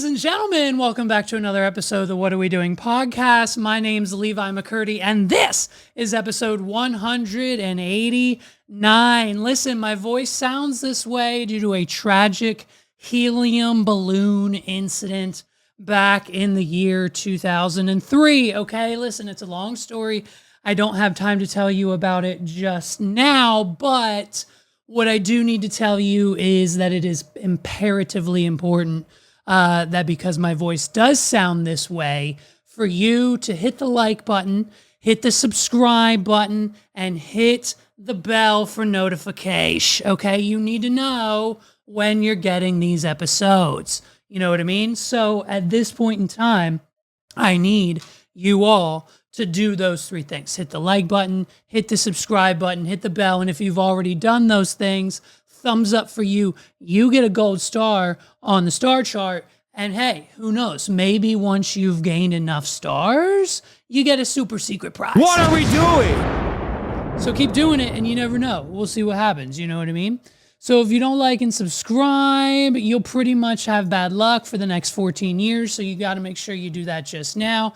Ladies and gentlemen, welcome back to another episode of the What Are We Doing podcast. My name's Levi McCurdy, and this is episode 189. Listen, my voice sounds this way due to a tragic helium balloon incident back in the year 2003. Okay, listen, it's a long story. I don't have time to tell you about it just now, but what I do need to tell you is that it is imperatively important that because my voice does sound this way, for you to hit the like button, hit the subscribe button, and hit the bell for notification, okay? You need to know when you're getting these episodes. You know what I mean? So at this point in time, I need you all to do those three things. Hit the like button, hit the subscribe button, hit the bell, and if you've already done those things, thumbs up for you. You get a gold star on the star chart. And hey, who knows? Maybe once you've gained enough stars, you get a super secret prize. What are we doing? So keep doing it and you never know. We'll see what happens. You know what I mean? So if you don't like and subscribe, you'll pretty much have bad luck for the next 14 years. So you got to make sure you do that just now.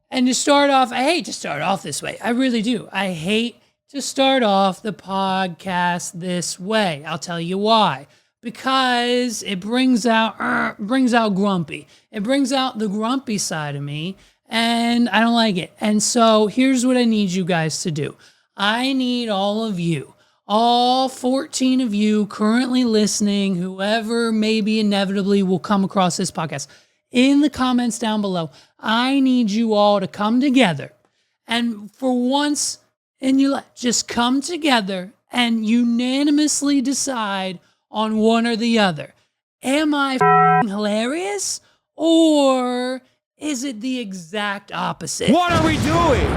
And to start off, I hate to start off this way. I really do. I hate to start off the podcast this way. I'll tell you why. Because it brings out grumpy. It brings out the grumpy side of me, and I don't like it. And so here's what I need you guys to do. I need all of you, all 14 of you currently listening, whoever maybe inevitably will come across this podcast, in the comments down below, I need you all to come together and for once in your life, just come together and unanimously decide on one or the other. Am I hilarious or is it the exact opposite? What are we doing?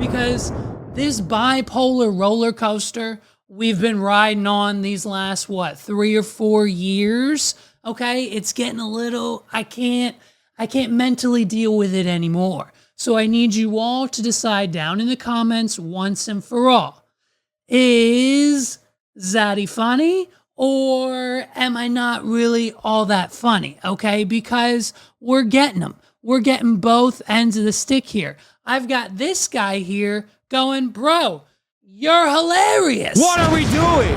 Because this bipolar roller coaster we've been riding on these last, 3 or 4 years, okay? It's getting a little, I can't mentally deal with it anymore. So I need you all to decide down in the comments once and for all. Is Zaddy funny or am I not really all that funny? Okay, because we're getting them. We're getting both ends of the stick here. I've got this guy here going, bro, you're hilarious. What are we doing?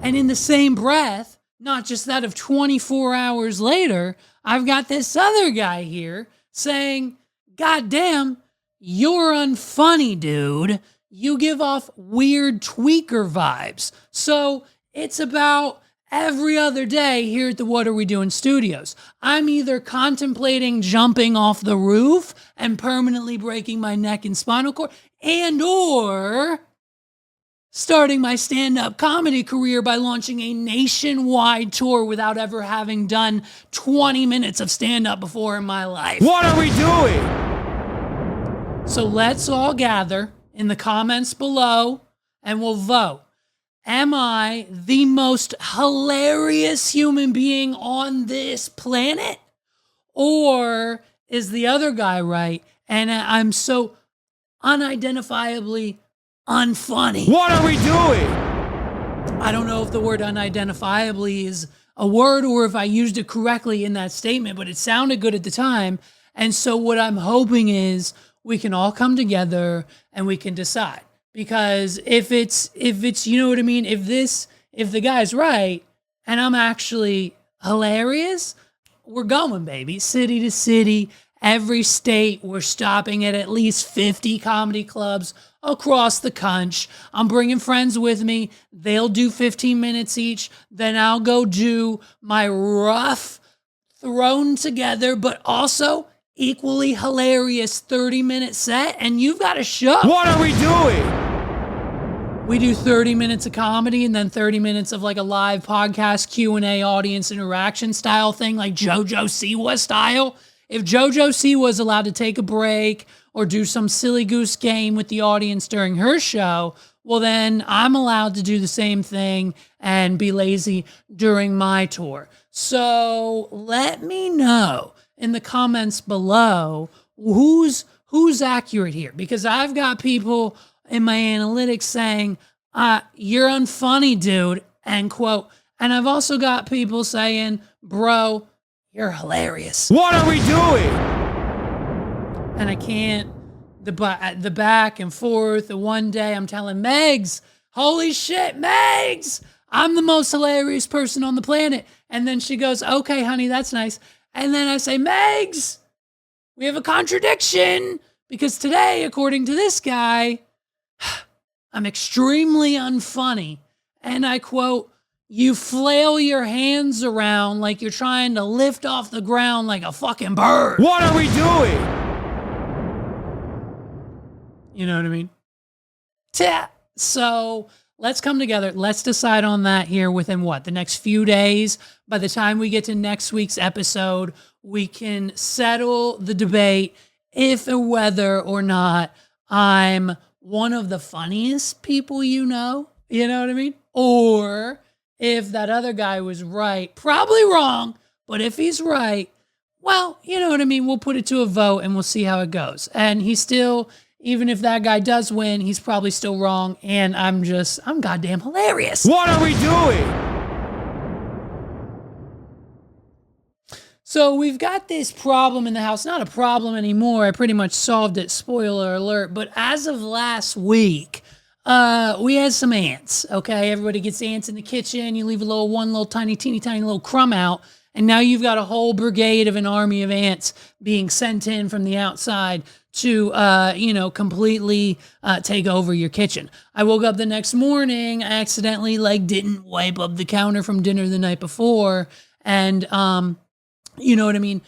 And in the same breath, not just that of 24 hours later, I've got this other guy here saying, God damn, you're unfunny, dude. You give off weird tweaker vibes. So it's about every other day here at the What Are We Doing Studios. I'm either contemplating jumping off the roof and permanently breaking my neck and spinal cord, and or starting my stand-up comedy career by launching a nationwide tour without ever having done 20 minutes of stand-up before in my life. What are we doing? So let's all gather in the comments below and we'll vote. Am I the most hilarious human being on this planet? Or is the other guy right and I'm so unidentifiably unfunny? What are we doing? I don't know if the word unidentifiably is a word or if I used it correctly in that statement, but it sounded good at the time. And so what I'm hoping is we can all come together and we can decide. Because if it's, you know what I mean? If the guy's right and I'm actually hilarious, we're going, baby. City to city, every state, we're stopping at least 50 comedy clubs across the country. I'm bringing friends with me. They'll do 15 minutes each. Then I'll go do my rough, thrown together, but also equally hilarious 30-minute set, and you've got a show. What are we doing? We do 30 minutes of comedy and then 30 minutes of like a live podcast Q&A audience interaction style thing, like JoJo Siwa style. If JoJo Siwa was allowed to take a break or do some silly goose game with the audience during her show, well then I'm allowed to do the same thing and be lazy during my tour. So let me know in the comments below who's accurate here, because I've got people in my analytics saying, you're unfunny, dude, end quote. And I've also got people saying, bro, you're hilarious. What are we doing? And I can't, the back and forth. The one day I'm telling Megs, holy shit, Megs, I'm the most hilarious person on the planet. And then she goes, okay, honey, that's nice. And then I say, Megs, we have a contradiction because today, according to this guy, I'm extremely unfunny. And I quote, you flail your hands around like you're trying to lift off the ground like a fucking bird. What are we doing? You know what I mean? So let's come together. Let's decide on that here within the next few days. By the time we get to next week's episode, we can settle the debate if or whether or not I'm one of the funniest people you know what I mean? Or if that other guy was right, probably wrong, but if he's right, well, you know what I mean? We'll put it to a vote and we'll see how it goes. And he's still, even if that guy does win, he's probably still wrong. And I'm goddamn hilarious. What are we doing? So we've got this problem in the house. Not a problem anymore. I pretty much solved it. Spoiler alert. But as of last week, we had some ants. Okay, everybody gets ants in the kitchen. You leave one little tiny, teeny tiny little crumb out, and now you've got a whole brigade of an army of ants being sent in from the outside to, completely take over your kitchen. I woke up the next morning. I accidentally didn't wipe up the counter from dinner the night before, and you know what I mean?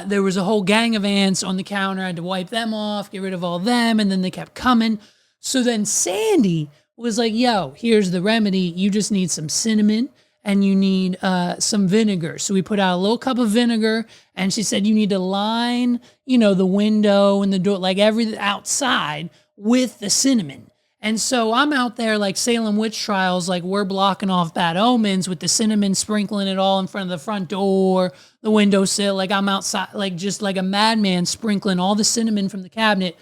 There was a whole gang of ants on the counter. I had to wipe them off, get rid of all them, and then they kept coming. So then Sandy was like, yo, here's the remedy. You just need some cinnamon and you need some vinegar. So we put out a little cup of vinegar and she said, you need to line, the window and the door, everything outside with the cinnamon. And so I'm out there Salem witch trials, we're blocking off bad omens with the cinnamon, sprinkling it all in front of the front door, the windowsill. I'm outside, just like a madman, sprinkling all the cinnamon from the cabinet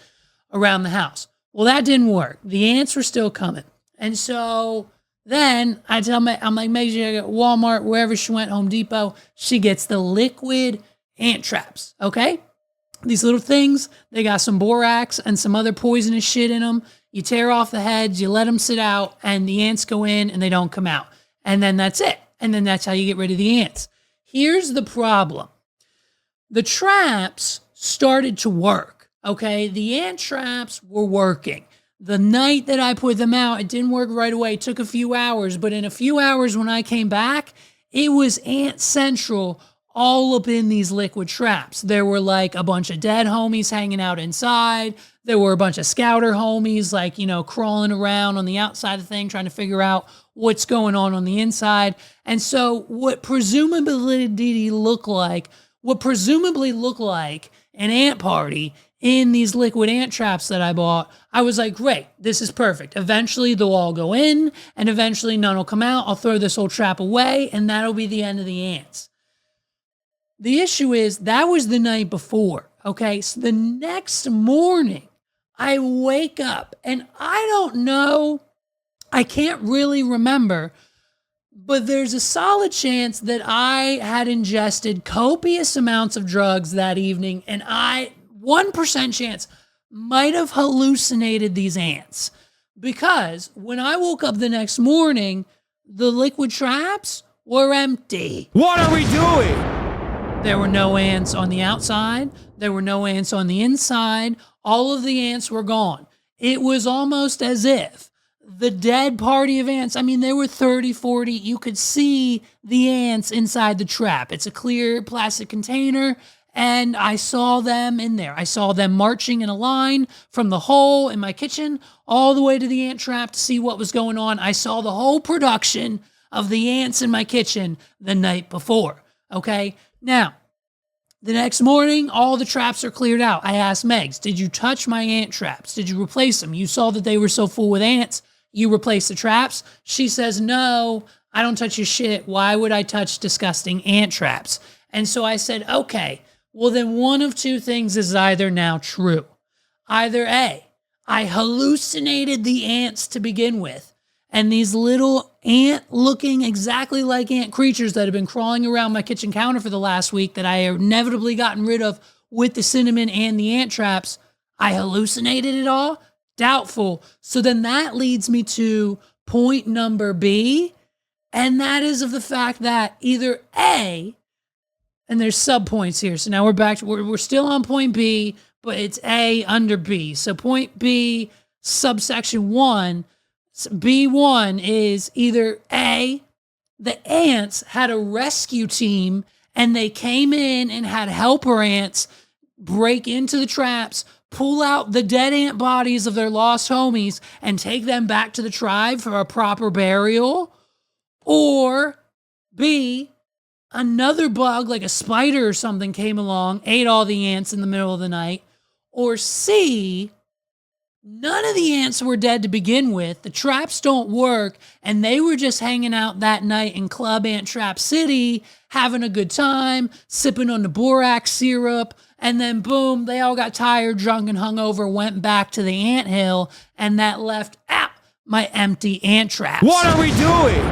around the house. Well, that didn't work. The ants were still coming. And so then I'm like, make sure I get Walmart, wherever she went, Home Depot, she gets the liquid ant traps, okay? These little things, they got some borax and some other poisonous shit in them. You tear off the heads, you let them sit out, and the ants go in and they don't come out. And then that's it. And then that's how you get rid of the ants. Here's the problem. The traps started to work. Okay, the ant traps were working. The night that I put them out, it didn't work right away. It took a few hours, but in a few hours when I came back, it was ant central all up in these liquid traps. There were a bunch of dead homies hanging out inside. There were a bunch of scouter homies crawling around on the outside of the thing, trying to figure out what's going on the inside. And so what presumably looked like an ant party in these liquid ant traps that I bought, I was like, great, this is perfect. Eventually they'll all go in and eventually none will come out. I'll throw this whole trap away and that'll be the end of the ants. The issue is that was the night before. Okay. So the next morning I wake up and I don't know, I can't really remember, but there's a solid chance that I had ingested copious amounts of drugs that evening and 1% chance might have hallucinated these ants, because when I woke up the next morning, the liquid traps were empty. What are we doing? There were no ants on the outside. There were no ants on the inside. All of the ants were gone. It was almost as if the dead party of ants, there were 30, 40. You could see the ants inside the trap. It's a clear plastic container. And I saw them in there. I saw them marching in a line from the hole in my kitchen all the way to the ant trap to see what was going on. I saw the whole production of the ants in my kitchen the night before. Okay. Now, the next morning, all the traps are cleared out. I asked Megs, did you touch my ant traps? Did you replace them? You saw that they were so full with ants. You replaced the traps? She says, no, I don't touch your shit. Why would I touch disgusting ant traps? And so I said, okay. Well, then one of two things is either now true. Either A, I hallucinated the ants to begin with, And these little ant looking exactly like ant creatures that have been crawling around my kitchen counter for the last week that I have inevitably gotten rid of with the cinnamon and the ant traps, I hallucinated it all? Doubtful. So then that leads me to point number B, and that is of the fact that either A, and there's subpoints here. So now we're back to, we're still on point B, but it's A under B. So point B, subsection 1, B1 is either A, the ants had a rescue team and they came in and had helper ants break into the traps, pull out the dead ant bodies of their lost homies, and take them back to the tribe for a proper burial. Or B, another bug like a spider or something came along, ate all the ants in the middle of the night. Or C, none of the ants were dead to begin with. The traps don't work, and they were just hanging out that night in Club Ant Trap City, having a good time, sipping on the borax syrup, and then boom, they all got tired, drunk, and hungover, went back to the anthill, and that left my empty ant traps. What are we doing?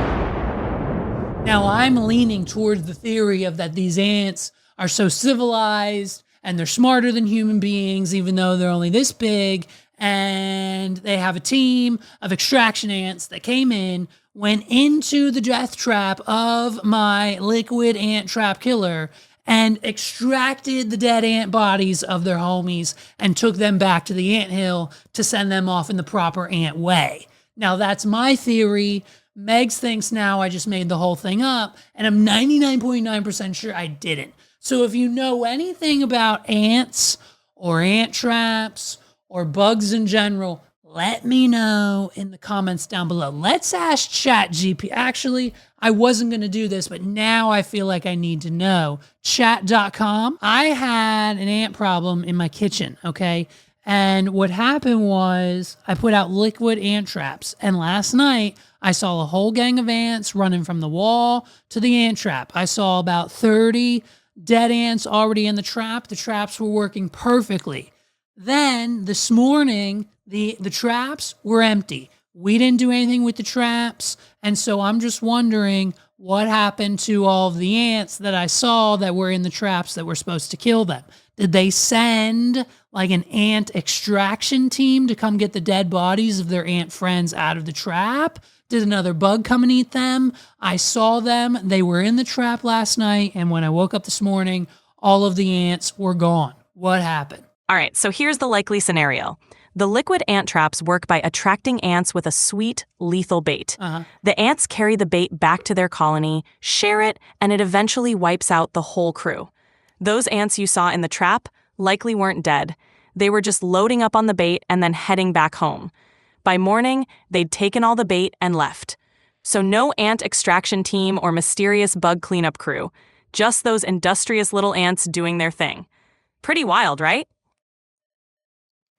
Now, I'm leaning towards the theory of that these ants are so civilized, and they're smarter than human beings, even though they're only this big, and they have a team of extraction ants that came in, went into the death trap of my liquid ant trap killer, and extracted the dead ant bodies of their homies and took them back to the anthill to send them off in the proper ant way. Now, that's my theory. Megs thinks now I just made the whole thing up, and I'm 99.9% sure I didn't. So if you know anything about ants or ant traps or bugs in general, let me know in the comments down below. Let's ask ChatGPT. Actually, I wasn't going to do this, but now I feel like I need to know. Chat.com. I had an ant problem in my kitchen, okay? And what happened was I put out liquid ant traps. And last night, I saw a whole gang of ants running from the wall to the ant trap. I saw about 30 dead ants already in the trap. The traps were working perfectly. Then this morning, the traps were empty. We didn't do anything with the traps. And so I'm just wondering what happened to all of the ants that I saw that were in the traps that were supposed to kill them. Did they send like an ant extraction team to come get the dead bodies of their ant friends out of the trap? Did another bug come and eat them? I saw them. They were in the trap last night. And when I woke up this morning, all of the ants were gone. What happened? All right, so here's the likely scenario. The liquid ant traps work by attracting ants with a sweet, lethal bait. The ants carry the bait back to their colony, share it, and it eventually wipes out the whole crew. Those ants you saw in the trap likely weren't dead. They were just loading up on the bait and then heading back home. By morning, they'd taken all the bait and left. So no ant extraction team or mysterious bug cleanup crew, just those industrious little ants doing their thing. Pretty wild, right?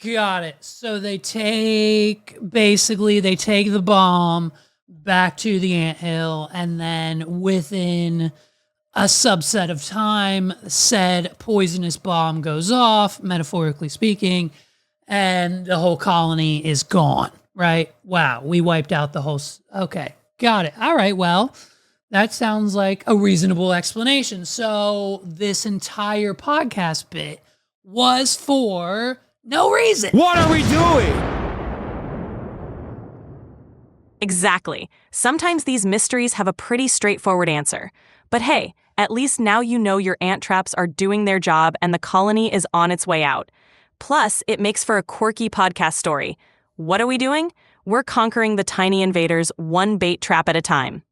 Got it. So they take the bomb back to the anthill, and then within a subset of time, said poisonous bomb goes off, metaphorically speaking, and the whole colony is gone, right? Wow, we wiped out the whole... Okay, got it. All right, well, that sounds like a reasonable explanation. So this entire podcast bit was for... no reason. What are we doing? Exactly. Sometimes these mysteries have a pretty straightforward answer. But hey, at least now you know your ant traps are doing their job and the colony is on its way out. Plus, it makes for a quirky podcast story. What are we doing? We're conquering the tiny invaders one bait trap at a time.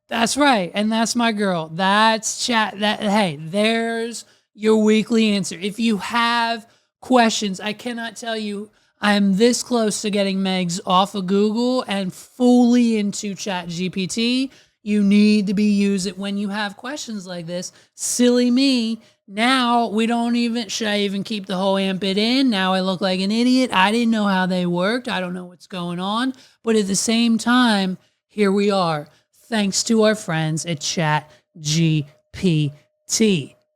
That's right. And that's my girl. That's chat. Hey, there's your weekly answer. If you have questions, I cannot tell you, I am this close to getting Megs off of Google and fully into ChatGPT. You need to use it when you have questions like this. Silly me. Now we don't even, should I even keep the whole ant bit in? Now I look like an idiot. I didn't know how they worked. I don't know what's going on. But at the same time, here we are. Thanks to our friends at ChatGPT.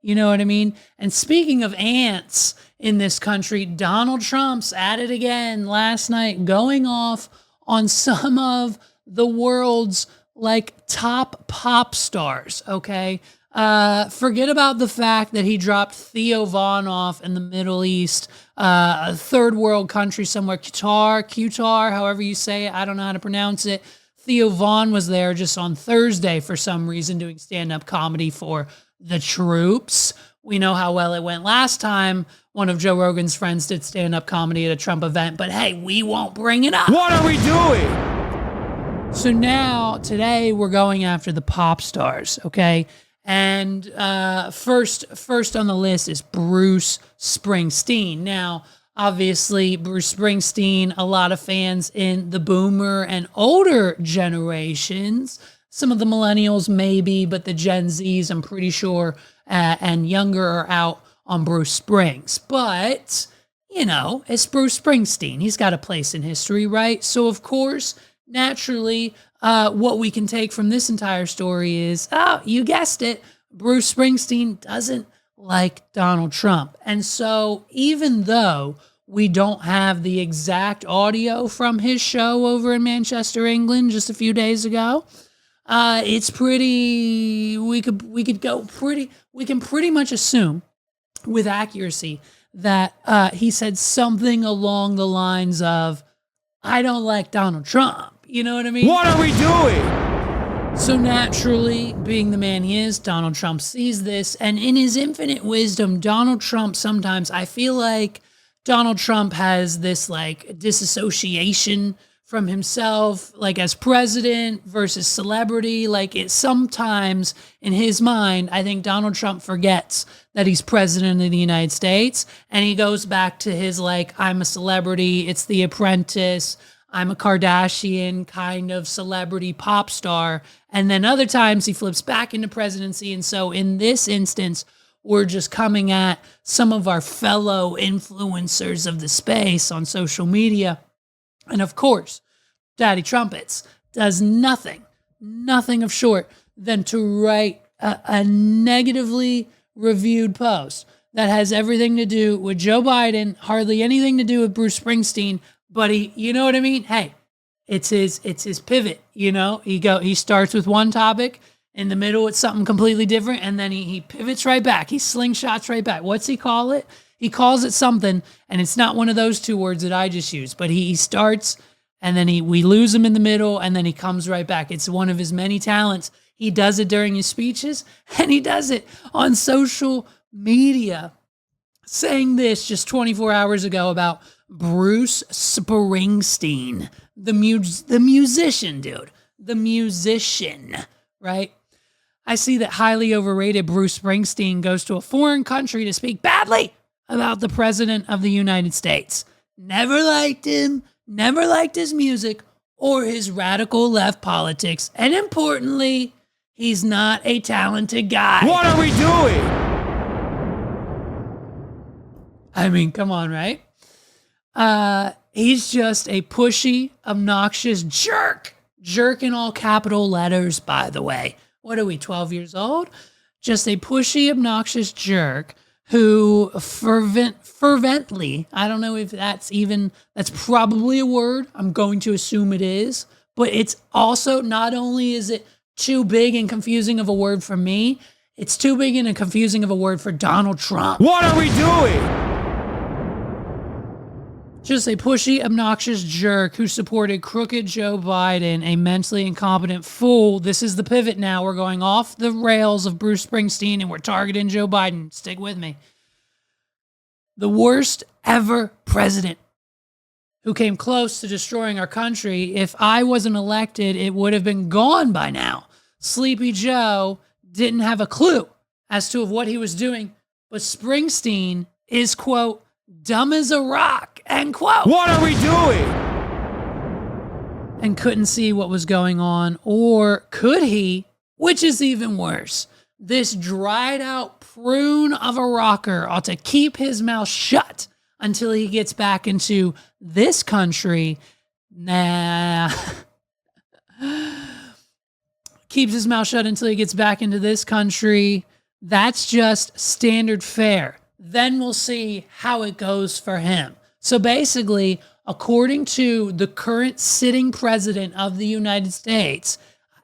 You know what I mean? And speaking of ants in this country, Donald Trump's at it again last night, going off on some of the world's like top pop stars, okay? Forget about the fact that he dropped Theo Von off in the Middle East, a third world country somewhere, Qatar, however you say it. I don't know how to pronounce it. Theo Von was there just on Thursday for some reason doing stand-up comedy for the troops. We know how well it went last time one of Joe Rogan's friends did stand-up comedy at a Trump event, but hey, we won't bring it up. What are we doing? So now, today, we're going after the pop stars, okay? And first on the list is Bruce Springsteen. Now, obviously, Bruce Springsteen, a lot of fans in the boomer and older generations. Some of the millennials maybe, but the Gen Zs, I'm pretty sure, and younger are out on Bruce Springs. But, you know, it's Bruce Springsteen. He's got a place in history, right? So, of course, naturally, what we can take from this entire story is, oh, you guessed it, Bruce Springsteen doesn't like Donald Trump. And so even though we don't have the exact audio from his show over in Manchester, England, just a few days ago, it's pretty, we can pretty much assume with accuracy that he said something along the lines of, I don't like Donald Trump. You know what I mean? What are we doing? So naturally, being the man he is, Donald Trump sees this, and in his infinite wisdom, Donald Trump sometimes, I feel like Donald Trump has this like disassociation from himself, like as president versus celebrity. Like it sometimes in his mind, I think Donald Trump forgets that he's president of the United States, and he goes back to his like, I'm a celebrity, it's The Apprentice, I'm a Kardashian kind of celebrity pop star. And then other times he flips back into presidency. And so in this instance, we're just coming at some of our fellow influencers of the space on social media. And of course, Daddy Trumpets does nothing of short than to write a negatively reviewed post that has everything to do with Joe Biden, hardly anything to do with Bruce Springsteen. But he, you know what I mean? Hey, it's his pivot, you know? He starts with one topic, in the middle it's something completely different, and then he pivots right back. He slingshots right back. What's he call it? He calls it something, and it's not one of those two words that I just used, but he starts, and then we lose him in the middle, and then he comes right back. It's one of his many talents. He does it during his speeches, and he does it on social media. Saying this just 24 hours ago about Bruce Springsteen, the musician, dude. The musician, right? I see that highly overrated Bruce Springsteen goes to a foreign country to speak badly about the president of the United States. Never liked him, never liked his music or his radical left politics. And importantly, he's not a talented guy. What are we doing? I mean, come on, right? He's just a pushy, obnoxious jerk. Jerk in all capital letters, by the way. What are we, 12 years old? Just a pushy, obnoxious jerk who fervently, I don't know if that's probably a word. I'm going to assume it is. But it's also, not only is it too big and confusing of a word for me, it's too big and confusing of a word for Donald Trump. What are we doing? Just a pushy, obnoxious jerk who supported crooked Joe Biden, a mentally incompetent fool. This is the pivot now. We're going off the rails of Bruce Springsteen and we're targeting Joe Biden. Stick with me. The worst ever president who came close to destroying our country. If I wasn't elected, it would have been gone by now. Sleepy Joe didn't have a clue as to what he was doing, but Springsteen is, quote, dumb as a rock, end quote. What are we doing? And couldn't see what was going on, or could he? Which is even worse. This dried out prune of a rocker ought to keep his mouth shut until he gets back into this country. Nah. Keeps his mouth shut until he gets back into this country. That's just standard fare. Then we'll see how it goes for him. So basically, according to the current sitting president of the United States,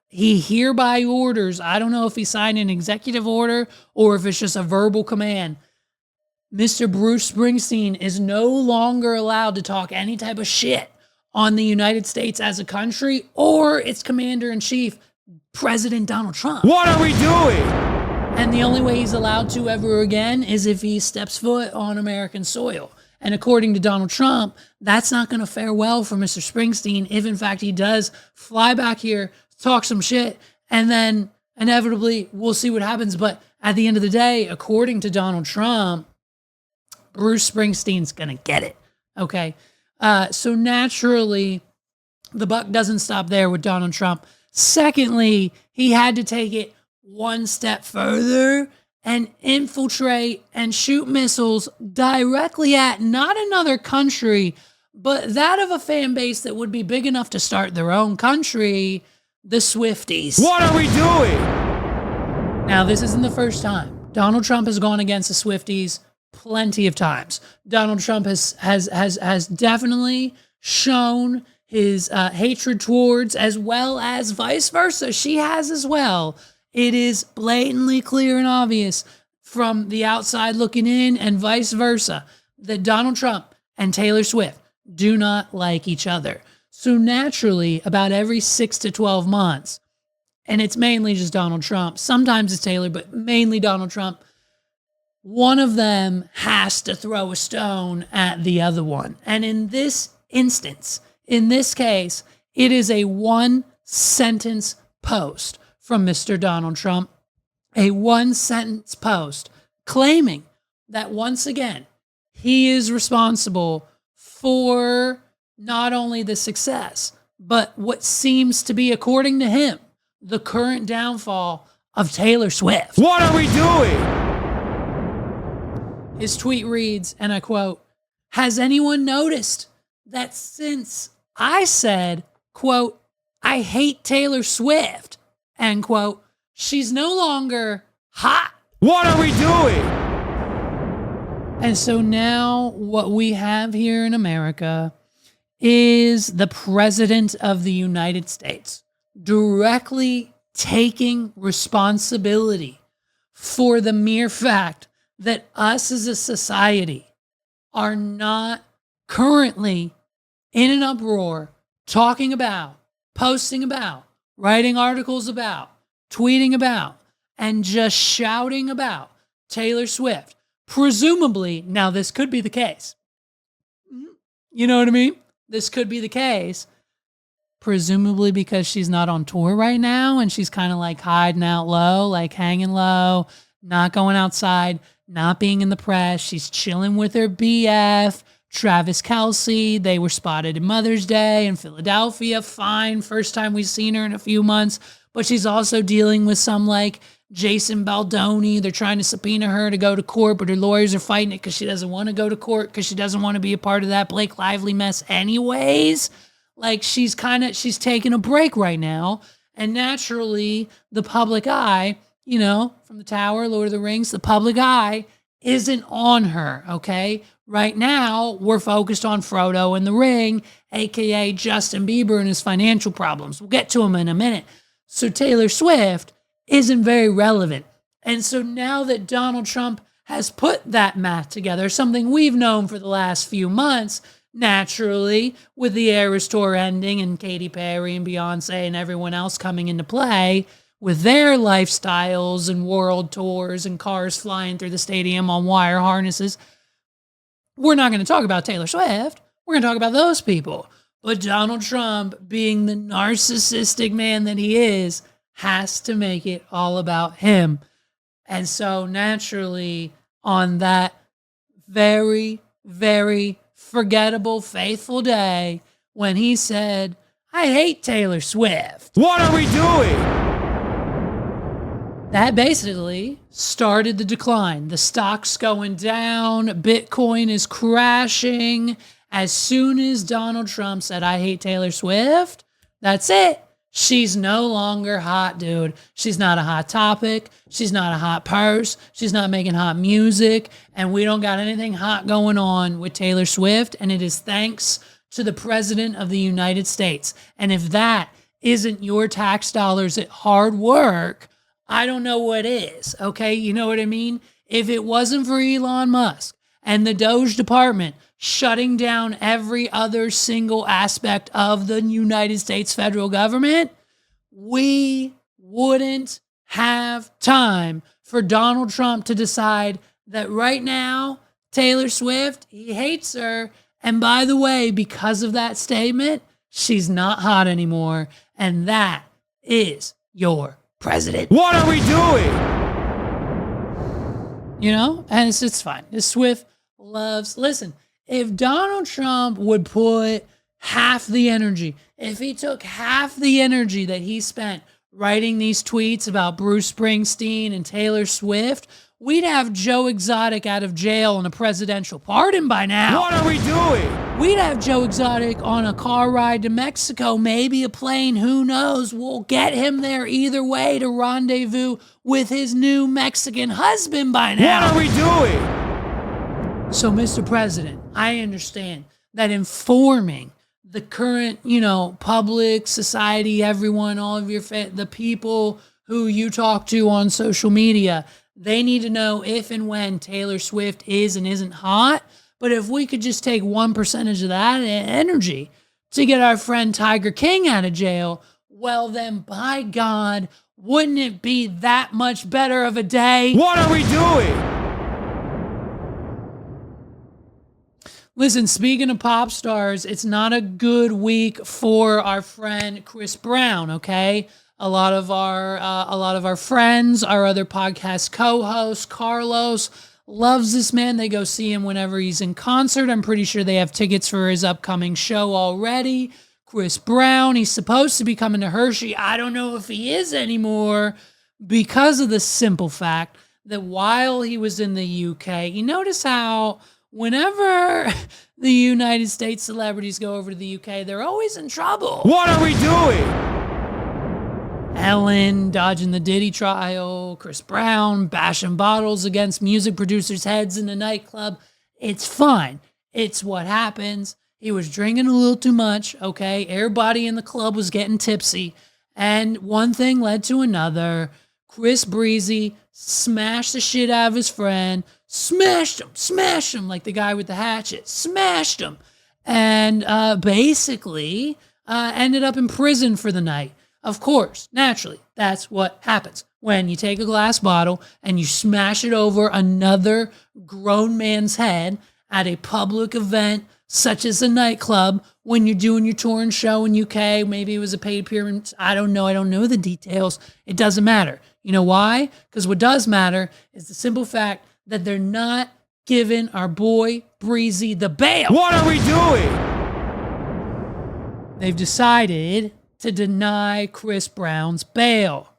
he hereby orders, I don't know if he signed an executive order or if it's just a verbal command, Mr. Bruce Springsteen is no longer allowed to talk any type of shit on the United States as a country or its commander-in-chief, President Donald Trump. What are we doing? And the only way he's allowed to ever again is if he steps foot on American soil. And according to Donald Trump, that's not going to fare well for Mr. Springsteen if, in fact, he does fly back here, talk some shit, and then inevitably we'll see what happens. But at the end of the day, according to Donald Trump, Bruce Springsteen's going to get it. Okay. So naturally, the buck doesn't stop there with Donald Trump. Secondly, he had to take it one step further and infiltrate and shoot missiles directly at not another country, but that of a fan base that would be big enough to start their own country, the Swifties. What are we doing? Now, this isn't the first time. Donald Trump has gone against the Swifties plenty of times. Donald Trump has definitely shown his hatred towards, as well as vice versa. She has as well. It is blatantly clear and obvious from the outside looking in and vice versa that Donald Trump and Taylor Swift do not like each other. So naturally, about every 6 to 12 months, and it's mainly just Donald Trump, sometimes it's Taylor, but mainly Donald Trump, one of them has to throw a stone at the other one. And in this instance, in this case, it is a one-sentence post from Mr. Donald Trump, a one-sentence post claiming that once again, he is responsible for not only the success, but what seems to be, according to him, the current downfall of Taylor Swift. What are we doing? His tweet reads, and I quote, "Has anyone noticed that since I said, quote, I hate Taylor Swift, end quote, she's no longer hot?" What are we doing? And so now what we have here in America is the President of the United States directly taking responsibility for the mere fact that us as a society are not currently in an uproar, talking about, posting about, writing articles about, tweeting about, and just shouting about Taylor Swift. Presumably, now this could be the case. You know what I mean? This could be the case. Presumably because she's not on tour right now and she's kind of like hiding out low, like hanging low, not going outside, not being in the press. She's chilling with her BF, Travis Kelce. They were spotted at Mother's Day in Philadelphia. Fine. First time we've seen her in a few months. But she's also dealing with some like Jason Baldoni. They're trying to subpoena her to go to court, but her lawyers are fighting it because she doesn't want to go to court because she doesn't want to be a part of that Blake Lively mess anyways. Like she's taking a break right now. And naturally, the public eye, you know, from the Tower, Lord of the Rings, the public eye isn't on her, okay? Right now, we're focused on Frodo in the Ring, aka Justin Bieber and his financial problems. We'll get to him in a minute. So Taylor Swift isn't very relevant. And so now that Donald Trump has put that math together, something we've known for the last few months, naturally, with the Eras Tour ending and Katy Perry and Beyonce and everyone else coming into play with their lifestyles and world tours and cars flying through the stadium on wire harnesses, we're not going to talk about Taylor Swift. We're going to talk about those people. But Donald Trump, being the narcissistic man that he is, has to make it all about him. And so naturally, on that very, very forgettable, faithful day when he said, I hate Taylor Swift. What are we doing? That basically started the decline. The stock's going down. Bitcoin is crashing. As soon as Donald Trump said, I hate Taylor Swift, that's it. She's no longer hot, dude. She's not a hot topic. She's not a hot purse. She's not making hot music. And we don't got anything hot going on with Taylor Swift. And it is thanks to the President of the United States. And if that isn't your tax dollars at hard work, I don't know what is, okay? You know what I mean? If it wasn't for Elon Musk and the Doge department shutting down every other single aspect of the United States federal government, we wouldn't have time for Donald Trump to decide that right now, Taylor Swift, he hates her. And by the way, because of that statement, she's not hot anymore. And that is your president. What are we doing? You know, and it's fine. Swift loves, listen, if Donald Trump would put half the energy, if he took half the energy that he spent writing these tweets about Bruce Springsteen and Taylor Swift, we'd have Joe Exotic out of jail on a presidential pardon by now. What are we doing? We'd have Joe Exotic on a car ride to Mexico, maybe a plane, who knows? We'll get him there either way to rendezvous with his new Mexican husband by now. What are we doing? So, Mr. President, I understand that informing the current, public, society, everyone, all of your the people who you talk to on social media, they need to know if and when Taylor Swift is and isn't hot. But if we could just take 1% of that energy to get our friend Tiger King out of jail, well then, by God, wouldn't it be that much better of a day? What are we doing? Listen, speaking of pop stars, it's not a good week for our friend Chris Brown, okay? A lot of our friends, our other podcast co-host, Carlos, loves this man. They go see him whenever he's in concert. I'm pretty sure they have tickets for his upcoming show already. Chris Brown, he's supposed to be coming to Hershey. I don't know if he is anymore because of the simple fact that while he was in the UK, you notice how whenever the United States celebrities go over to the UK, they're always in trouble. What are we doing? Ellen dodging the Diddy trial, Chris Brown bashing bottles against music producers' heads in a nightclub. It's fine. It's what happens. He was drinking a little too much, okay? Everybody in the club was getting tipsy. And one thing led to another. Chris Breezy smashed the shit out of his friend. Smashed him like the guy with the hatchet. Smashed him. And basically ended up in prison for the night. Of course, naturally, that's what happens when you take a glass bottle and you smash it over another grown man's head at a public event such as a nightclub when you're doing your touring show in UK. Maybe it was a paid appearance. I don't know. I don't know the details. It doesn't matter. You know why? Because what does matter is the simple fact that they're not giving our boy Breezy the bail. What are we doing? They've decided to deny Chris Brown's bail,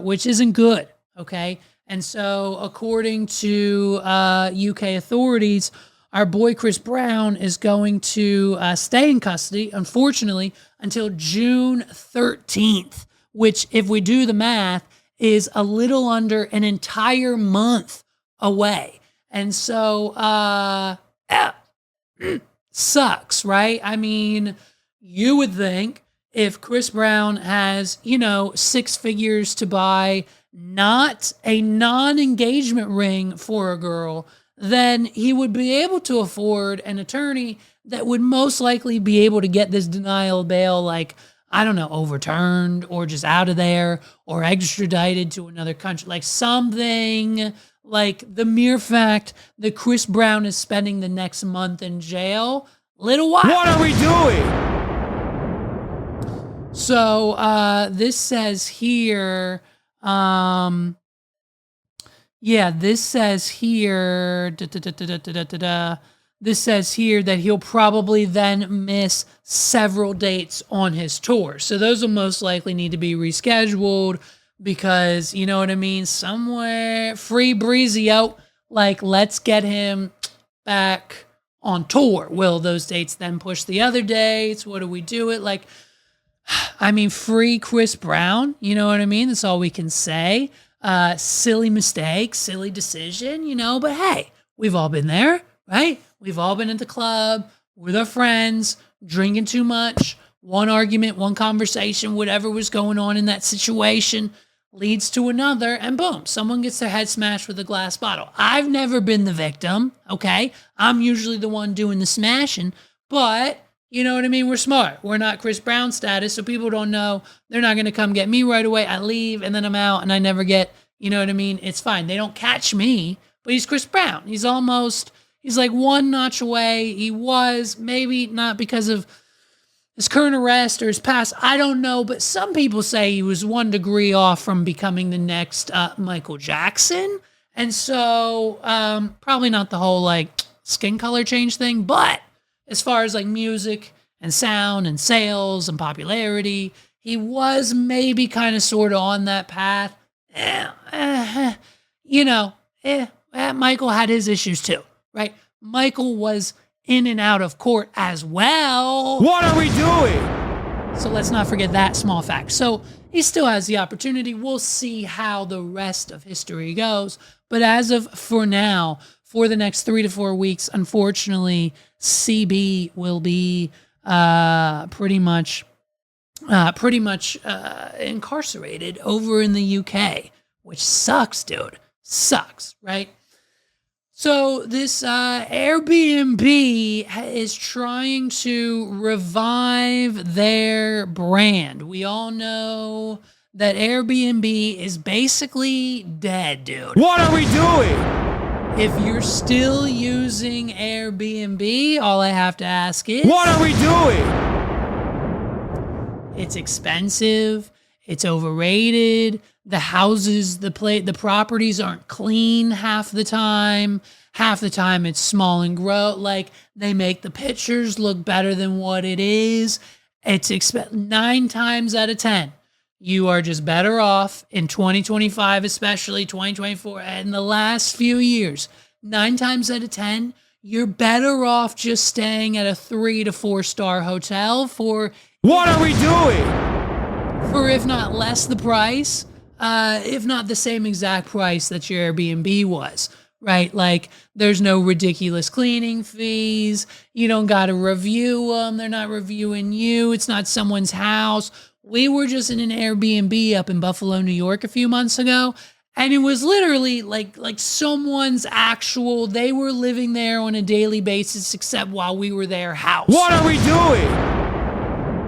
which isn't good, okay? And so according to UK authorities, our boy Chris Brown is going to stay in custody, unfortunately, until June 13th, which, if we do the math, is a little under an entire month away. And so, sucks, right? I mean, you would think if Chris Brown has, 6 figures to buy not a non-engagement ring for a girl, then he would be able to afford an attorney that would most likely be able to get this denial of bail, overturned or just out of there or extradited to another country, like something like the mere fact that Chris Brown is spending the next month in jail. Little while. What are we doing? So this says here, this says here, this says here that he'll probably then miss several dates on his tour. So those will most likely need to be rescheduled because, you know what I mean? Somewhere, free Breezy out, let's get him back on tour. Will those dates then push the other dates? What do we do it? Free Chris Brown, you know what I mean? That's all we can say. Silly mistake, silly decision, but hey, we've all been there, right? We've all been at the club with our friends, drinking too much, one argument, one conversation, whatever was going on in that situation leads to another, and boom, someone gets their head smashed with a glass bottle. I've never been the victim, okay? I'm usually the one doing the smashing, but you know what I mean? We're smart. We're not Chris Brown status, so people don't know. They're not going to come get me right away. I leave, and then I'm out, and I never get, you know what I mean? It's fine. They don't catch me, but he's Chris Brown. He's like one notch away. He was, maybe not because of his current arrest or his past, I don't know, but some people say he was 1 degree off from becoming the next Michael Jackson. And so probably not the whole like skin color change thing, but as far as like music and sound and sales and popularity, he was maybe kind of sort of on that path. Michael had his issues too, right? Michael was in and out of court as well. What are we doing? So let's not forget that small fact. So he still has the opportunity. We'll see how the rest of history goes. But as of for now, for the next 3 to 4 weeks, unfortunately, CB will be pretty much incarcerated over in the UK, which sucks, dude. Sucks, right? So this Airbnb is trying to revive their brand. We all know that Airbnb is basically dead, dude. What are we doing? If you're still using Airbnb, all I have to ask is, what are we doing? It's expensive. It's overrated. The houses, the properties aren't clean half the time. Half the time it's small and gross. Like they make the pictures look better than what it is. It's 9 times out of 10. You are just better off in 2025, especially 2024, and the last few years. 9 times out of 10, you're better off just staying at a 3 to 4 star hotel for what are we doing? For if not less the price, if not the same exact price that your Airbnb was, right? Like there's no ridiculous cleaning fees. You don't got to review them. They're not reviewing you. It's not someone's house. We were just in an Airbnb up in Buffalo, New York a few months ago. And it was literally like someone's actual, they were living there on a daily basis, except while we were their house. What are we doing?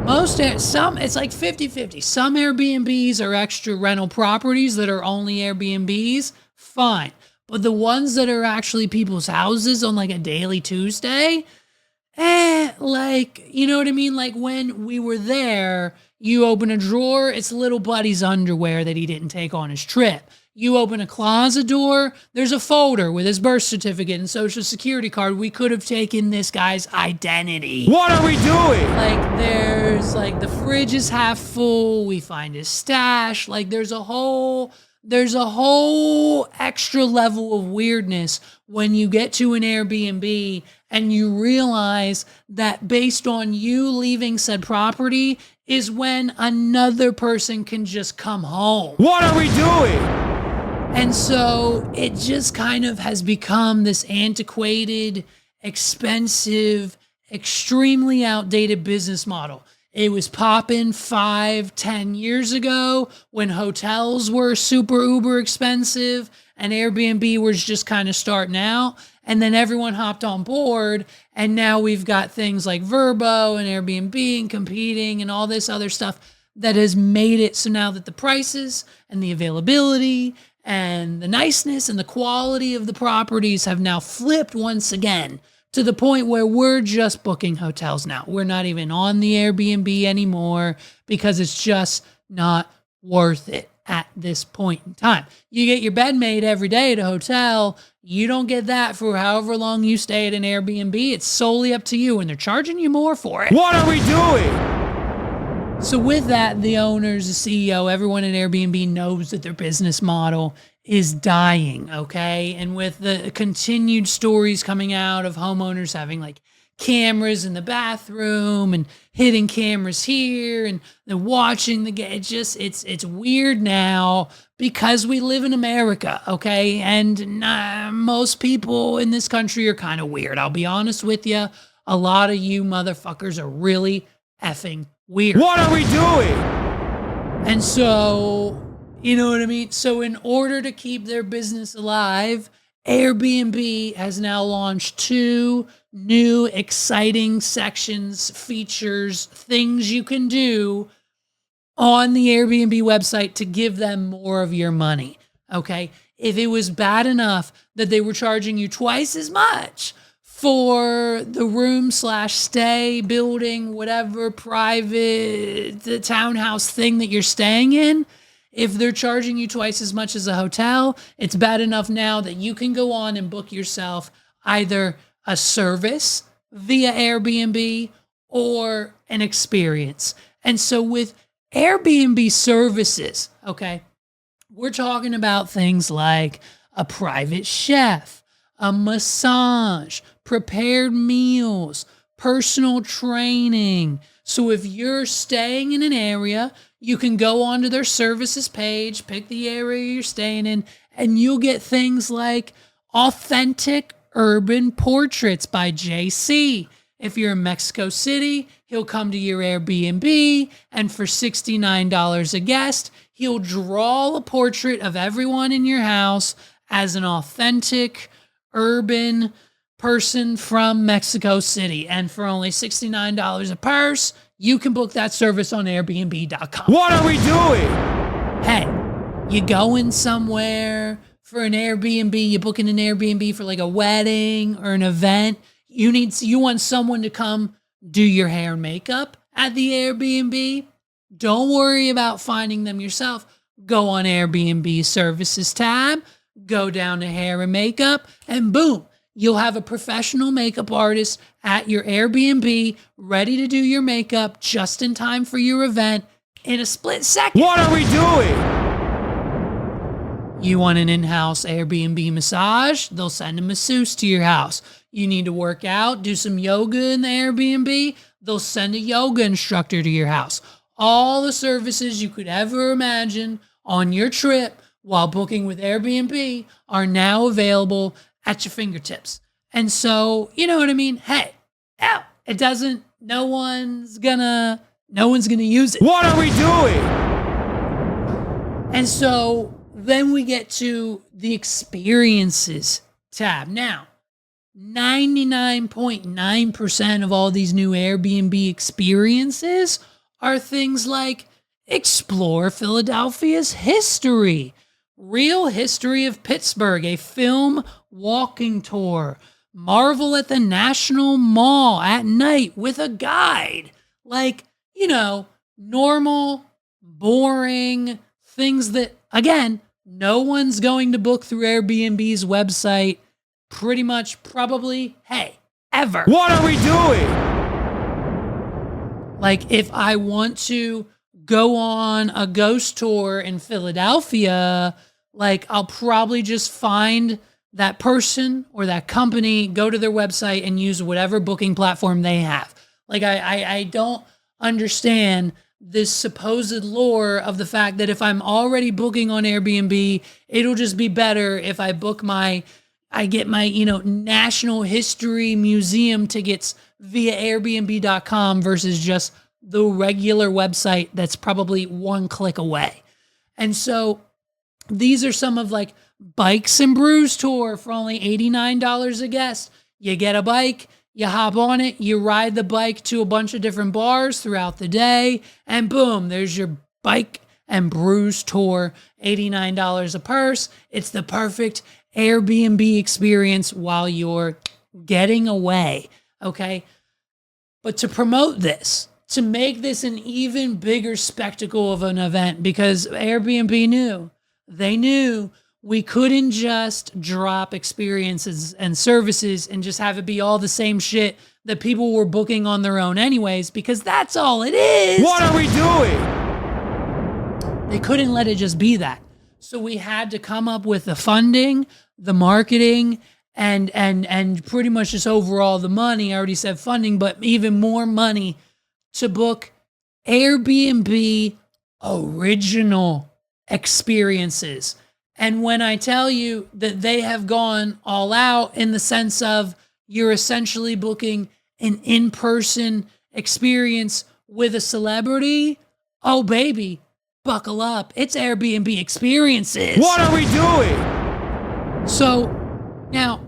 It's like 50-50. Some Airbnbs are extra rental properties that are only Airbnbs. Fine. But the ones that are actually people's houses on like a daily Tuesday, like, you know what I mean? Like when we were there, you open a drawer, it's little buddy's underwear that he didn't take on his trip. You open a closet door, there's a folder with his birth certificate and social security card. We could have taken this guy's identity. What are we doing? Like there's like the fridge is half full. We find his stash. Like there's a whole extra level of weirdness when you get to an Airbnb and you realize that based on you leaving said property is when another person can just come home. What are we doing? And so it just kind of has become this antiquated, expensive, extremely outdated business model. It was popping 5-10 years ago when hotels were super uber expensive and Airbnb was just kind of starting out. And then everyone hopped on board. And now we've got things like Vrbo and Airbnb and competing and all this other stuff that has made it so now that the prices and the availability and the niceness and the quality of the properties have now flipped once again to the point where we're just booking hotels now. We're not even on the Airbnb anymore because it's just not worth it at this point in time. You get your bed made every day at a hotel. You don't get that for however long you stay at an Airbnb. It's solely up to you, and they're charging you more for it. What are we doing? So with that, the owners, the CEO, everyone at Airbnb knows that their business model is dying, okay? And with the continued stories coming out of homeowners having like cameras in the bathroom and hidden cameras here and they're watching the game, it's weird now because we live in America, okay? And most people in this country are kind of weird. I'll be honest with you. a lot of you motherfuckers are really effing weird. What are we doing? And so, you know what I mean? So in order to keep their business alive, Airbnb has now launched 2 new exciting sections, features, things you can do on the Airbnb website to give them more of your money. Okay. If it was bad enough that they were charging you twice as much for the room/stay, building, whatever, private, the townhouse thing that you're staying in, if they're charging you twice as much as a hotel, it's bad enough now that you can go on and book yourself either a service via Airbnb or an experience. And so with Airbnb services, okay, we're talking about things like a private chef, a massage, prepared meals, personal training. So if you're staying in an area, you can go onto their services page, pick the area you're staying in, and you'll get things like authentic urban portraits by JC. If you're in Mexico City, he'll come to your Airbnb, and for $69 a guest, he'll draw a portrait of everyone in your house as an authentic urban person from Mexico City. And for only $69 a purse, you can book that service on Airbnb.com. What are we doing? Hey, you going somewhere for an Airbnb, you're booking an Airbnb for like a wedding or an event. You want someone to come do your hair and makeup at the Airbnb. Don't worry about finding them yourself. Go on Airbnb services tab, go down to hair and makeup, and boom, you'll have a professional makeup artist at your Airbnb ready to do your makeup just in time for your event in a split second. What are we doing? You want an in-house Airbnb massage? They'll send a masseuse to your house. You need to work out, do some yoga in the Airbnb? They'll send a yoga instructor to your house. All the services you could ever imagine on your trip while booking with Airbnb are now available at your fingertips. And so, you know what I mean? Hey, it doesn't, no one's gonna use it. What are we doing? And so then we get to the experiences tab. Now, 99.9% of all these new Airbnb experiences are things like explore Philadelphia's history, real history of Pittsburgh, a film walking tour, marvel at the National Mall at night with a guide. Like, you know, normal, boring things that, again, no one's going to book through Airbnb's website pretty much probably, ever. What are we doing? Like if I want to go on a ghost tour in Philadelphia, like I'll probably just find that person or that company, go to their website and use whatever booking platform they have. Like I don't understand this supposed lore of the fact that if I'm already booking on Airbnb, it'll just be better if I get my, National History Museum tickets via Airbnb.com versus just the regular website that's probably one click away. And so these are some of like Bikes and Brews tour for only $89 a guest. You get a bike, you hop on it, you ride the bike to a bunch of different bars throughout the day, and boom, there's your Bike and Brews tour, $89 a purse. It's the perfect Airbnb experience while you're getting away, okay? But to promote this, to make this an even bigger spectacle of an event, because Airbnb knew we couldn't just drop experiences and services and just have it be all the same shit that people were booking on their own anyways, because that's all it is. What are we doing? They couldn't let it just be that. So we had to come up with the funding, the marketing, and pretty much just overall the money. I already said funding, but even more money to book Airbnb original experiences. And when I tell you that they have gone all out in the sense of you're essentially booking an in-person experience with a celebrity, oh baby, buckle up. It's Airbnb experiences. What are we doing? So now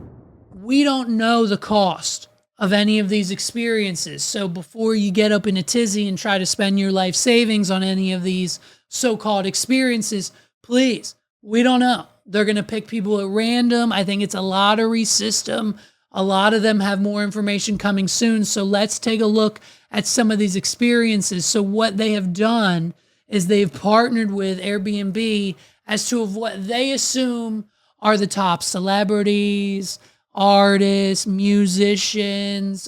we don't know the cost of any of these experiences. So before you get up in a tizzy and try to spend your life savings on any of these so-called experiences, please, we don't know. They're going to pick people at random. I think it's a lottery system. A lot of them have more information coming soon. So let's take a look at some of these experiences. So what they have done is they've partnered with Airbnb as to what they assume are the top celebrities, artists, musicians,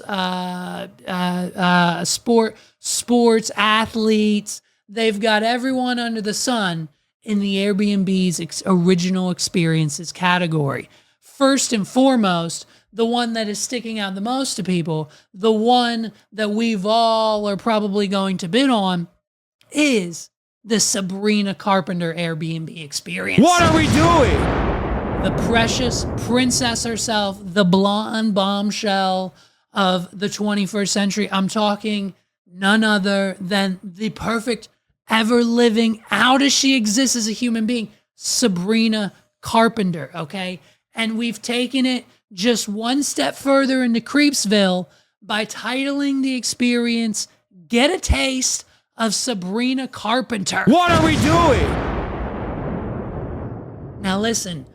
sports athletes. They've got everyone under the sun in the Airbnb's original experiences category. First and foremost, the one that is sticking out the most to people, the one that we've all are probably going to bid on, is the Sabrina Carpenter Airbnb experience. What are we doing? The precious princess herself, the blonde bombshell of the 21st century. I'm talking none other than the perfect, ever living, how does she exist as a human being? Sabrina Carpenter, okay? And we've taken it just one step further into Creepsville by titling the experience, Get a Taste of Sabrina Carpenter. What are we doing? Now listen,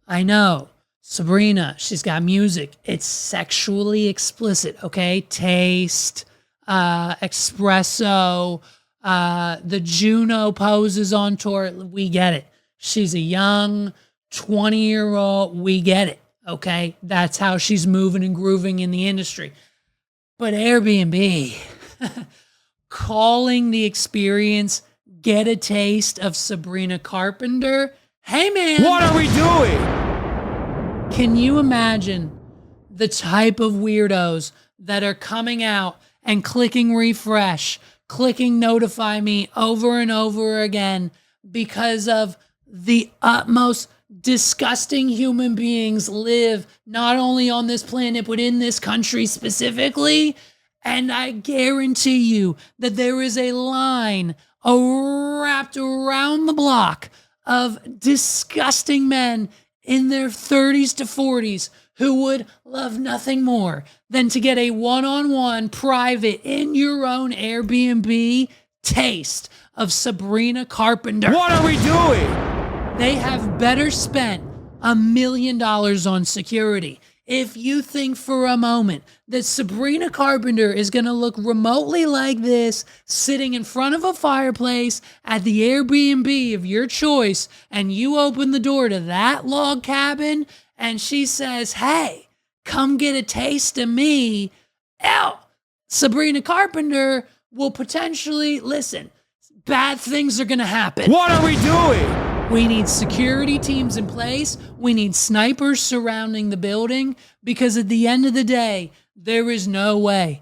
I know, Sabrina, she's got music. It's sexually explicit, okay? Taste, espresso, the Juno poses on tour. We get it. She's a young 20-year-old. We get it, okay? That's how she's moving and grooving in the industry. But Airbnb, calling the experience Get a Taste of Sabrina Carpenter. Hey, man. What are we doing? Can you imagine the type of weirdos that are coming out and clicking refresh, clicking notify me over and over again because of the utmost disgusting human beings live not only on this planet, but in this country specifically? And I guarantee you that there is a line wrapped around the block of disgusting men in their 30s to 40s who would love nothing more than to get a one-on-one private in your own Airbnb taste of Sabrina Carpenter. What are we doing? They have better spent $1 million on security. If you think for a moment that Sabrina Carpenter is going to look remotely like this, sitting in front of a fireplace at the Airbnb of your choice, and you open the door to that log cabin, and she says, hey, come get a taste of me, Sabrina Carpenter will potentially, listen, bad things are going to happen. What are we doing? We need security teams in place. We need snipers surrounding the building, because at the end of the day, there is no way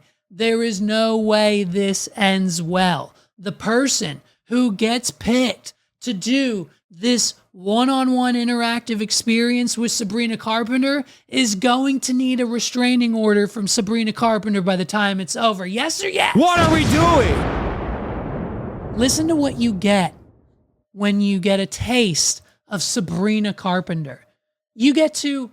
this ends well. The person who gets picked to do this one-on-one interactive experience with Sabrina Carpenter is going to need a restraining order from Sabrina Carpenter by the time it's over. Yes or yes? What are we doing? Listen to what you get when you get a taste of Sabrina Carpenter. You get to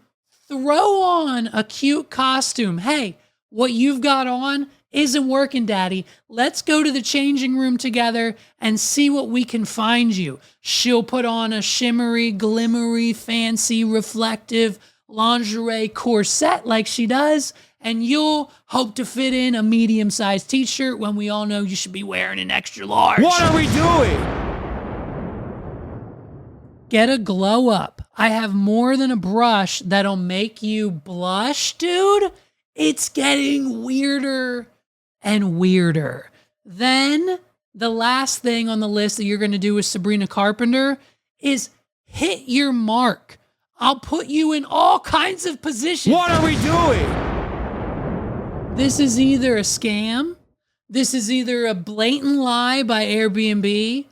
throw on a cute costume. Hey, what you've got on isn't working, Daddy. Let's go to the changing room together and see what we can find you. She'll put on a shimmery, glimmery, fancy, reflective lingerie corset like she does, and you'll hope to fit in a medium-sized t-shirt when we all know you should be wearing an extra large. What are we doing? Get a glow up. I have more than a brush that'll make you blush, dude. It's getting weirder and weirder. Then the last thing on the list that you're going to do with Sabrina Carpenter is hit your mark. I'll put you in all kinds of positions. What are we doing? This is either a scam, this is either a blatant lie by Airbnb,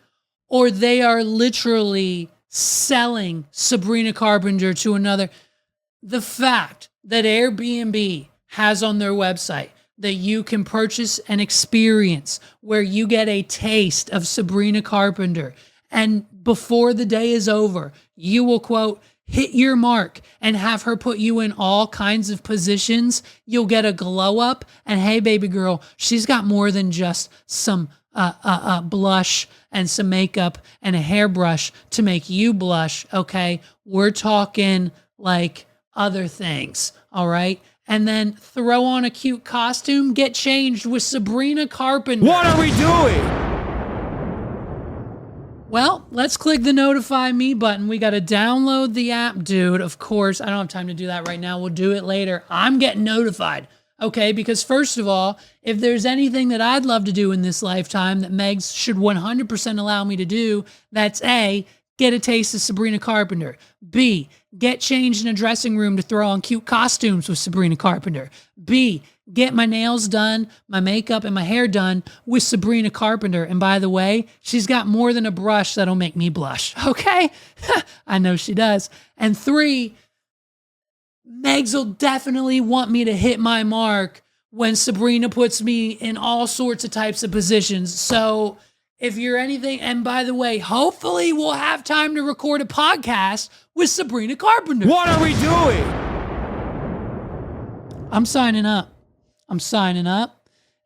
or they are literally selling Sabrina Carpenter to another. The fact that Airbnb has on their website that you can purchase an experience where you get a taste of Sabrina Carpenter. And before the day is over, you will, quote, hit your mark and have her put you in all kinds of positions. You'll get a glow up. And hey, baby girl, she's got more than just some blush and some makeup and a hairbrush to make you blush, okay? We're talking like other things, all right? And then throw on a cute costume, get changed with Sabrina Carpenter. What are we doing? Well, let's click the notify me button. We got to download the app, dude. Of course, I don't have time to do that right now. We'll do it later. I'm getting notified, okay? Because first of all, if there's anything that I'd love to do in this lifetime that Megs should 100% allow me to do, that's A, get a taste of Sabrina Carpenter. B, get changed in a dressing room to throw on cute costumes with Sabrina Carpenter. B, get my nails done, my makeup, and my hair done with Sabrina Carpenter. And by the way, she's got more than a brush that'll make me blush, okay? I know she does. And 3, Megs will definitely want me to hit my mark when Sabrina puts me in all sorts of types of positions. So if you're anything, and by the way, hopefully we'll have time to record a podcast with Sabrina Carpenter. What are we doing? I'm signing up.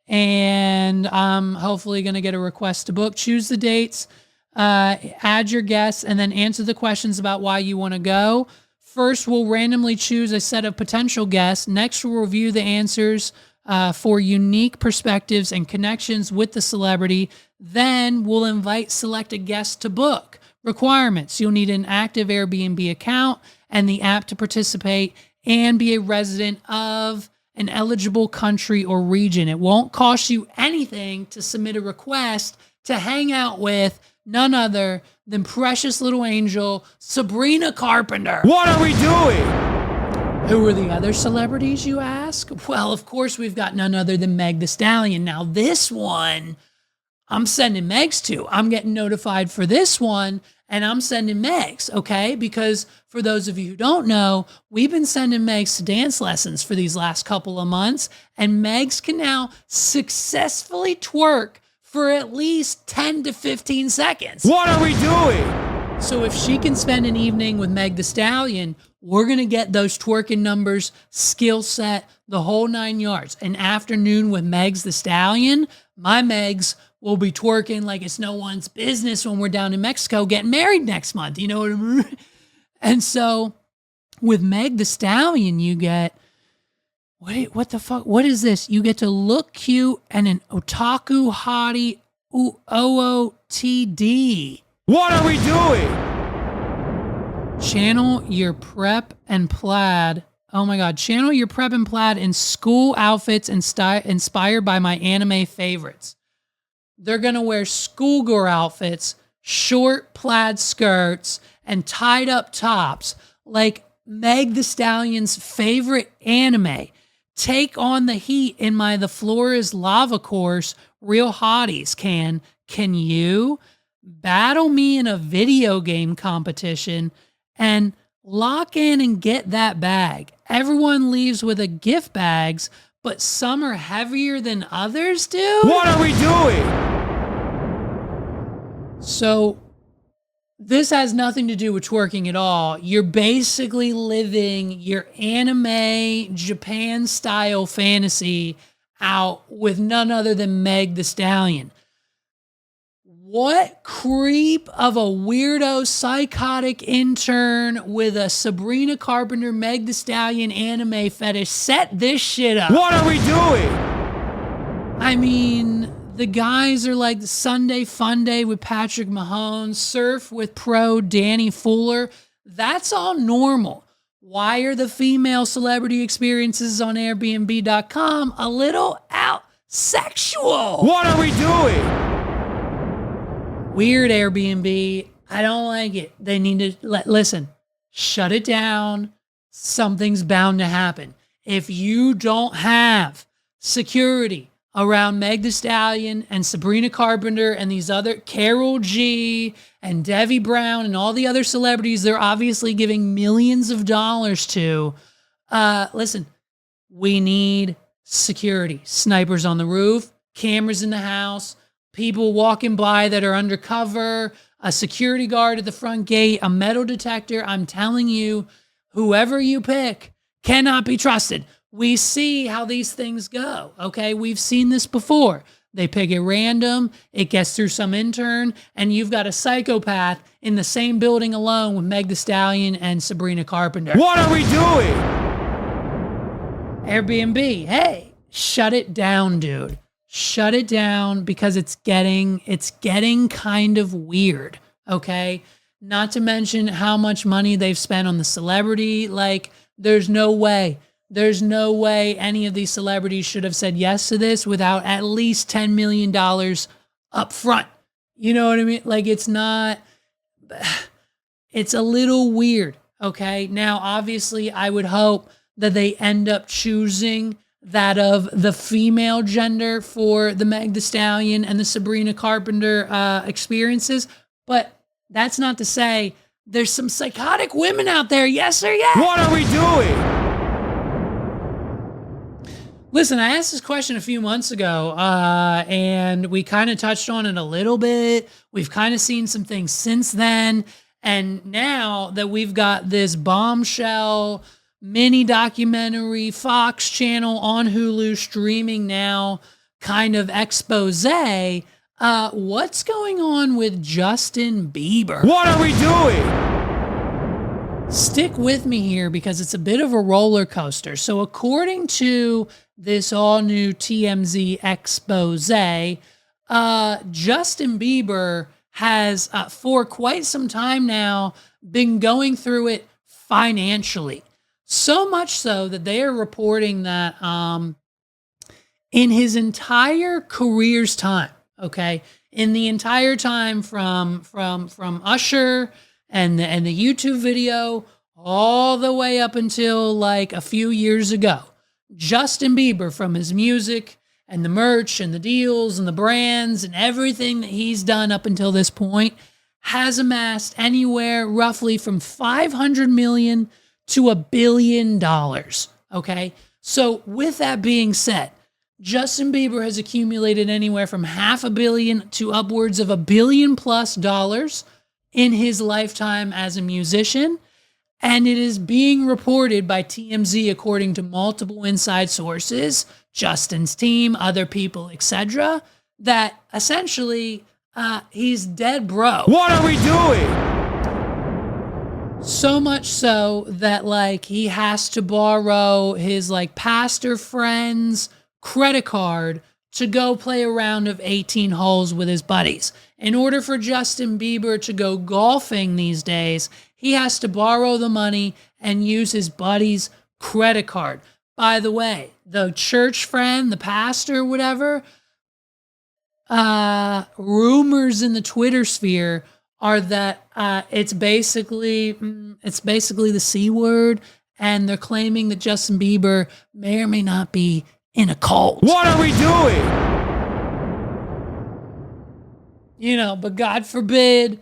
And I'm hopefully going to get a request to book. Choose the dates, add your guests, and then answer the questions about why you want to go. First, we'll randomly choose a set of potential guests. Next, we'll review the answers for unique perspectives and connections with the celebrity. Then we'll invite selected guests to book. Requirements: you'll need an active Airbnb account and the app to participate, and be a resident of an eligible country or region. It won't cost you anything to submit a request to hang out with none other than precious little angel Sabrina Carpenter. What are we doing? Who are the other celebrities, you ask? Well, of course, we've got none other than Meg Thee Stallion. Now, this one, I'm sending Megs to. I'm getting notified for this one, and I'm sending Megs, okay? Because for those of you who don't know, we've been sending Megs to dance lessons for these last couple of months, and Megs can now successfully twerk for at least 10 to 15 seconds. What are we doing? So if she can spend an evening with Meg Thee Stallion, we're going to get those twerking numbers, skill set, the whole 9 yards. An afternoon with Megs Thee Stallion, my Megs will be twerking like it's no one's business when we're down in Mexico getting married next month. You know what I mean? And so with Meg Thee Stallion, you get, what the fuck? What is this? You get to look cute and an otaku hottie OOTD. What are we doing? Channel your prep and plaid. Oh my God. Channel your prep and plaid in school outfits inspired by my anime favorites. They're going to wear schoolgirl outfits, short plaid skirts, and tied up tops like Meg Thee Stallion's favorite anime. Take on the heat in my The Floor is Lava course. Real hotties can you battle me in a video game competition and lock in and get that bag? Everyone leaves with a gift bags, but some are heavier than others, dude. What are we doing? So this has nothing to do with twerking at all. You're basically living your anime Japan style fantasy out with none other than Meg Thee Stallion. What creep of a weirdo psychotic intern with a Sabrina Carpenter Meg Thee Stallion anime fetish set this shit up? What are we doing? I mean, the guys are like the Sunday Fun Day with Patrick Mahomes, Surf with pro Danny Fuller. That's all normal. Why are the female celebrity experiences on Airbnb.com a little out sexual? What are we doing? Weird, Airbnb. I don't like it. They need to listen, shut it down. Something's bound to happen. If you don't have security around Meg Thee Stallion and Sabrina Carpenter and these other Carol G and Debbie Brown and all the other celebrities they're obviously giving millions of dollars to, listen, we need security, snipers on the roof, cameras in the house, people walking by that are undercover, a security guard at the front gate, a metal detector. I'm telling you, whoever you pick cannot be trusted. We see how these things go, okay? We've seen this before. They pick at random, it gets through some intern, and you've got a psychopath in the same building alone with Meg Thee Stallion and Sabrina Carpenter. What are we doing? Airbnb, hey, shut it down, dude. Shut it down because it's getting kind of weird, okay? Not to mention how much money they've spent on the celebrity. Like, there's no way any of these celebrities should have said yes to this without at least $10 million up front. You know what I mean? Like, it's a little weird, okay? Now, obviously, I would hope that they end up choosing that of the female gender for the Meg Thee Stallion and the Sabrina Carpenter experiences. But that's not to say there's some psychotic women out there. Yes or yes? What are we doing? Listen, I asked this question a few months ago, and we kind of touched on it a little bit. We've kind of seen some things since then. And now that we've got this bombshell mini documentary, Fox channel on Hulu streaming now, kind of expose, what's going on with Justin Bieber? What are we doing? Stick with me here because it's a bit of a roller coaster. So according to this all new TMZ expose, Justin Bieber has for quite some time now been going through it financially. So much so that they are reporting that in his entire career's time, okay, in the entire time from Usher and the YouTube video all the way up until like a few years ago, Justin Bieber, from his music and the merch and the deals and the brands and everything that he's done up until this point, has amassed anywhere roughly from 500 million to $1 billion, okay? So with that being said, Justin Bieber has accumulated anywhere from $500 million to upwards of $1 billion+ in his lifetime as a musician. And it is being reported by TMZ, according to multiple inside sources, Justin's team, other people, etc., that essentially he's dead broke. What are we doing? So much so that like he has to borrow his like pastor friend's credit card to go play a round of 18 holes with his buddies. In order for Justin Bieber to go golfing these days, he has to borrow the money and use his buddy's credit card. By the way, the church friend, the pastor, whatever, rumors in the Twitter sphere are that it's basically the C word, and they're claiming that Justin Bieber may or may not be in a cult. What are we doing? You know, but God forbid,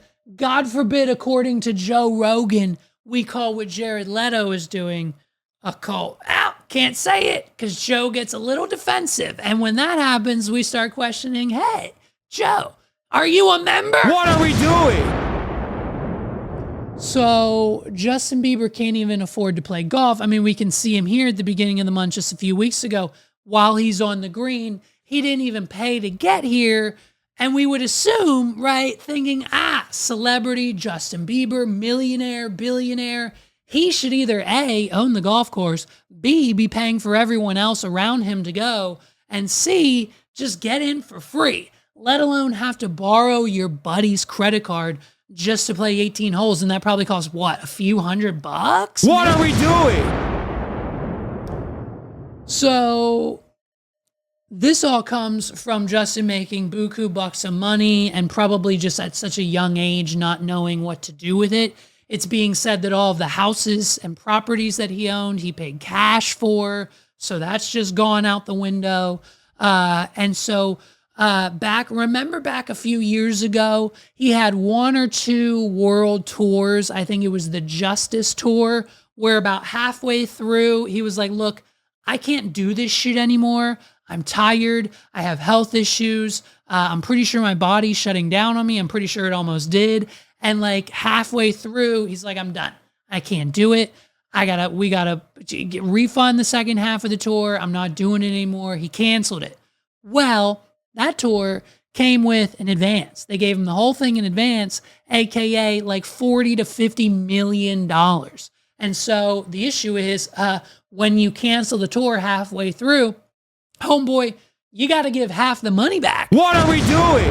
according to Joe Rogan, we call what Jared Leto is doing a cult. Ow, can't say it because Joe gets a little defensive. And when that happens, we start questioning, hey, Joe, are you a member? What are we doing? So Justin Bieber can't even afford to play golf. I mean, we can see him here at the beginning of the month just a few weeks ago. While he's on the green, he didn't even pay to get here. And we would assume, right, thinking, celebrity, Justin Bieber, millionaire, billionaire, he should either A, own the golf course, B, be paying for everyone else around him to go, and C, just get in for free, let alone have to borrow your buddy's credit card just to play 18 holes. And that probably costs, what, a few $100? What are we doing? So this all comes from Justin making buku bucks of money and probably just at such a young age not knowing what to do with it. It's being said that all of the houses and properties that he owned, he paid cash for. So that's just gone out the window. And so remember back a few years ago, he had one or two world tours. I think it was the Justice Tour, where about halfway through, he was like, look, I can't do this shit anymore. I'm tired. I have health issues. I'm pretty sure my body's shutting down on me. I'm pretty sure it almost did. And like halfway through, he's like, I'm done. I can't do it. We gotta refund the second half of the tour. I'm not doing it anymore. He canceled it. Well, that tour came with an advance. They gave him the whole thing in advance, AKA like $40 to $50 million. And so the issue is when you cancel the tour halfway through, homeboy, you got to give half the money back. What are we doing?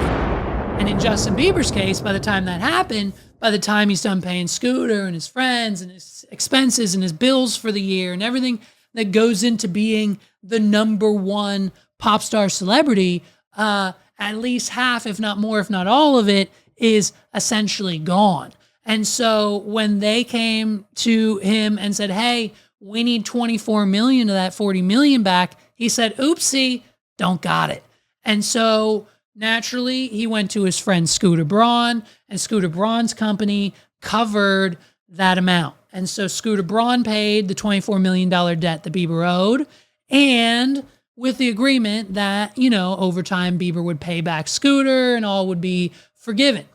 And in Justin Bieber's case, by the time that happened, by the time he's done paying Scooter and his friends and his expenses and his bills for the year and everything that goes into being the number one pop star celebrity, at least half, if not more, if not all of it, is essentially gone. And so when they came to him and said, hey, we need 24 million of that 40 million back, he said, oopsie, don't got it. And so naturally, he went to his friend Scooter Braun, and Scooter Braun's company covered that amount. And so Scooter Braun paid the $24 million debt that Bieber owed, and with the agreement that, over time, Bieber would pay back Scooter and all would be forgiven.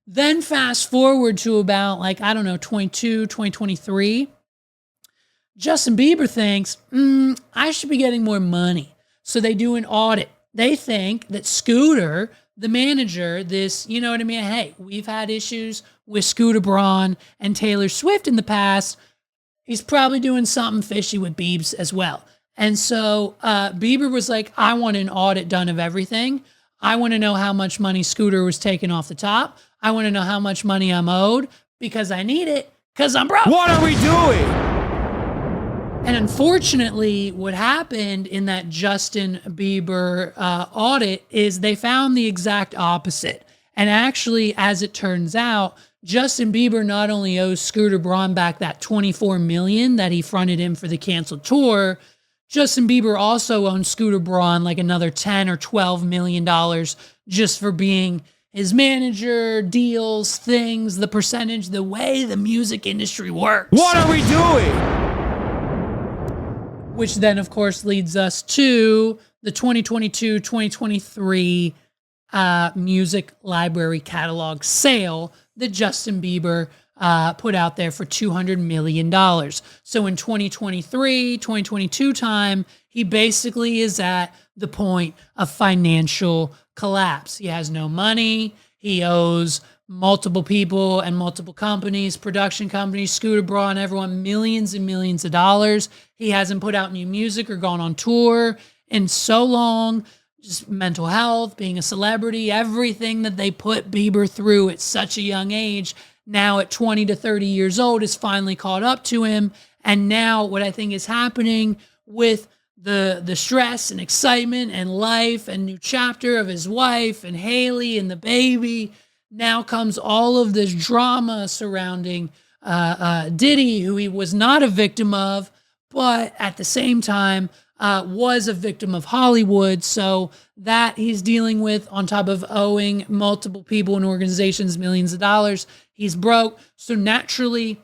Then fast forward to about 2023, Justin Bieber thinks, I should be getting more money. So they do an audit. They think that Scooter, the manager, hey, we've had issues with Scooter Braun and Taylor Swift in the past. He's probably doing something fishy with Biebs as well. And so Bieber was like, I want an audit done of everything. I want to know how much money Scooter was taking off the top. I want to know how much money I'm owed because I need it because I'm broke. What are we doing? And unfortunately, what happened in that Justin Bieber audit is they found the exact opposite. And actually, as it turns out, Justin Bieber not only owes Scooter Braun back that $24 million that he fronted him for the canceled tour, Justin Bieber also owns Scooter Braun like another $10 or $12 million just for being his manager, deals, things, the percentage, the way the music industry works. What are we doing? Which then, of course, leads us to the 2022-2023 music library catalog sale that Justin Bieber put out there for $200 million. So in 2023, 2022 time, he basically is at the point of financial collapse. He has no money. He owes multiple people and multiple companies, production companies, Scooter Braun, everyone, millions and millions of dollars. He hasn't put out new music or gone on tour in so long. Just mental health, being a celebrity, everything that they put Bieber through at such a young age, now at 20 to 30 years old, is finally caught up to him. And now what I think is happening with the stress and excitement and life and new chapter of his wife and Haley and the baby, now comes all of this drama surrounding Diddy, who he was not a victim of, but at the same time was a victim of Hollywood. So that he's dealing with on top of owing multiple people and organizations millions of dollars. He's broke. So naturally,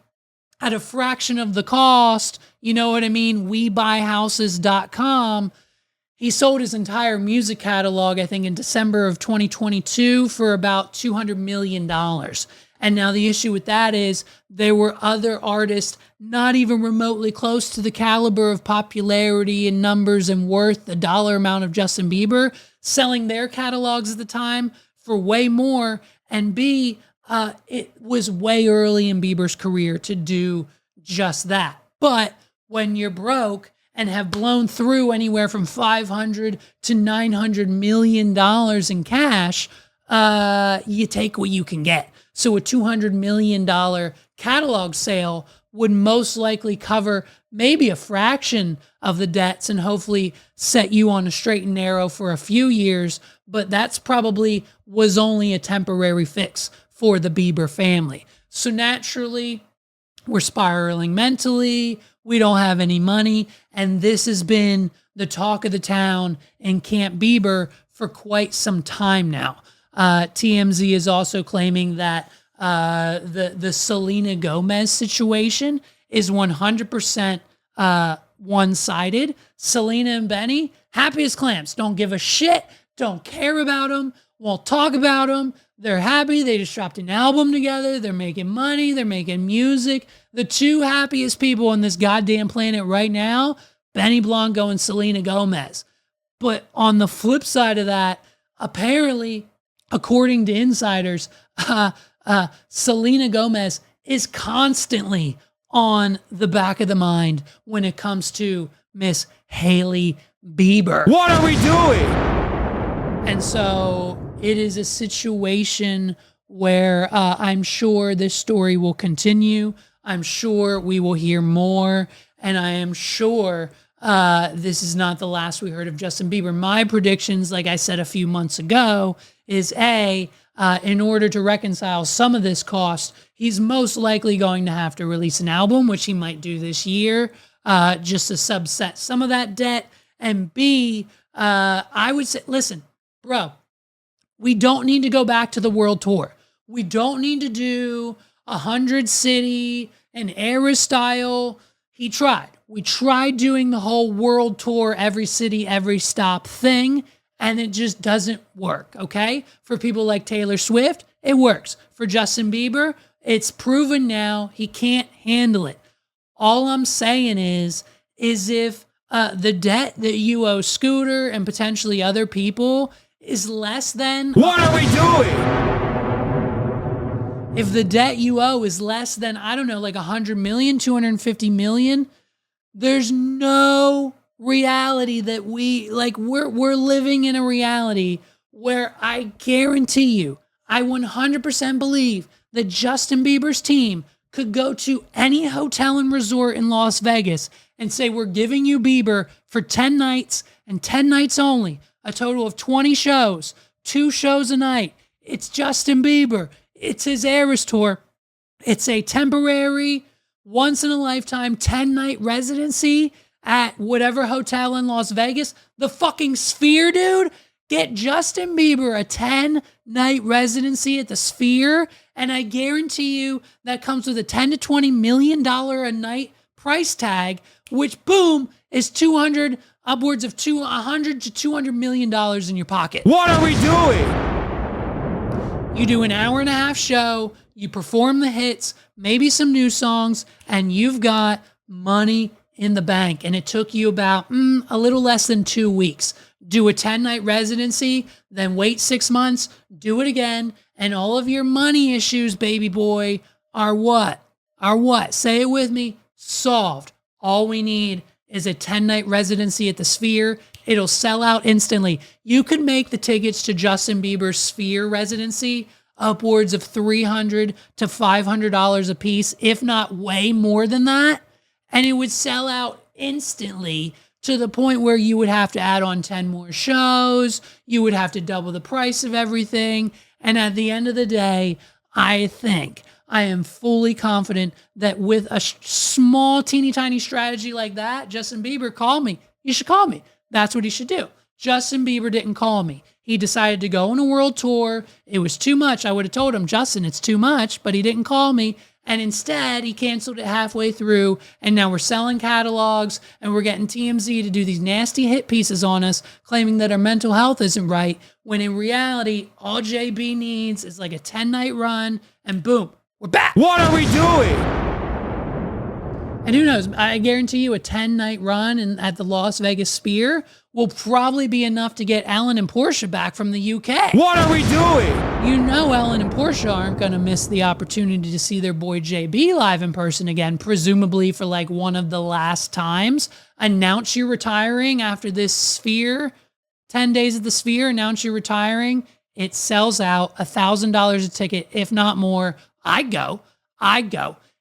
at a fraction of the cost, you know what I mean? WeBuyHouses.com. He sold his entire music catalog, I think, in December of 2022 for about $200 million. And now the issue with that is there were other artists not even remotely close to the caliber of popularity and numbers and worth, the dollar amount of Justin Bieber, selling their catalogs at the time for way more. And B, it was way early in Bieber's career to do just that. But when you're broke and have blown through anywhere from $500 to $900 million in cash, you take what you can get. So a $200 million catalog sale would most likely cover maybe a fraction of the debts and hopefully set you on a straight and narrow for a few years. But that's probably was only a temporary fix for the Bieber family. So naturally, we're spiraling mentally. We don't have any money. And this has been the talk of the town in Camp Bieber for quite some time now. TMZ is also claiming that the Selena Gomez situation is 100% one-sided. Selena and Benny, happy as clams. Don't give a shit. Don't care about them. Won't talk about them. They're happy. They just dropped an album together. They're making money. They're making music. The two happiest people on this goddamn planet right now, Benny Blanco and Selena Gomez. But on the flip side of that, apparently, according to insiders, Selena Gomez is constantly on the back of the mind when it comes to Miss Hailey Bieber. What are we doing? And so it is a situation where I'm sure this story will continue. I'm sure we will hear more. And I am sure this is not the last we heard of Justin Bieber. My predictions, like I said a few months ago, is in order to reconcile some of this cost, he's most likely going to have to release an album, which he might do this year, just to subset some of that debt. And B, I would say, listen, bro, we don't need to go back to the world tour. We don't need to do 100 city and era style. He tried. We tried doing the whole world tour, every city, every stop thing, and it just doesn't work, okay? For people like Taylor Swift, it works. For Justin Bieber, it's proven now he can't handle it. All I'm saying is if the debt that you owe Scooter and potentially other people is less than... What are we doing? If the debt you owe is less than, I don't know, like 100 million, 250 million, there's no reality that we're living in a reality where I guarantee you, I 100% believe that Justin Bieber's team could go to any hotel and resort in Las Vegas and say, we're giving you Bieber for 10 nights and 10 nights only, a total of 20 shows, 2 shows a night. It's Justin Bieber. It's his Eras tour. It's a temporary, once in a lifetime 10-night residency at whatever hotel in Las Vegas. The fucking Sphere, dude. Get Justin Bieber a 10-night residency at the Sphere, and I guarantee you that comes with a $10 to $20 million a night price tag, which, boom, is upwards of $100 to $200 million in your pocket. What are we doing? You do an hour and a half show, you perform the hits, maybe some new songs, and you've got money in the bank. And it took you about a little less than 2 weeks. Do a 10-night residency, then wait 6 months, do it again, and all of your money issues, baby boy, are what? Say it with me. Solved. All we need is a 10-night residency at the Sphere. It'll sell out instantly. You could make the tickets to Justin Bieber's Sphere residency upwards of $300 to $500 a piece, if not way more than that. And it would sell out instantly to the point where you would have to add on 10 more shows. You would have to double the price of everything. And at the end of the day, I think I am fully confident that with a small, teeny tiny strategy like that, Justin Bieber, call me. You should call me. That's what he should do. Justin Bieber didn't call me. He decided to go on a world tour. It was too much. I would have told him, Justin, it's too much, but he didn't call me. And instead, he canceled it halfway through. And now we're selling catalogs and we're getting TMZ to do these nasty hit pieces on us, claiming that our mental health isn't right. When in reality, all JB needs is like a 10-night run and boom, we're back. What are we doing? And who knows, I guarantee you a 10-night run at the Las Vegas Sphere will probably be enough to get Ellen and Portia back from the UK. What are we doing? You know Ellen and Portia aren't going to miss the opportunity to see their boy JB live in person again, presumably for like one of the last times. Announce you're retiring after this Sphere, 10 days at the Sphere, announce you're retiring. It sells out, $1,000 a ticket, if not more. I'd go.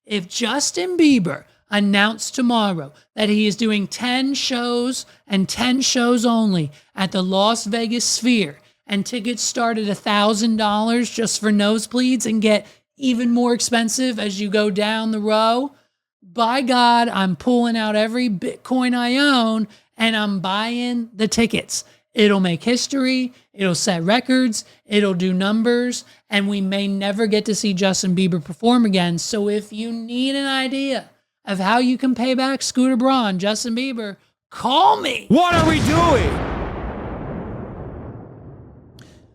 If Justin Bieber announced tomorrow that he is doing 10 shows and 10 shows only at the Las Vegas Sphere, and tickets start at $1,000 just for nosebleeds and get even more expensive as you go down the row, by God, I'm pulling out every Bitcoin I own and I'm buying the tickets. It'll make history, it'll set records, it'll do numbers, and we may never get to see Justin Bieber perform again. So if you need an idea of how you can pay back Scooter Braun, Justin Bieber, call me. What are we doing?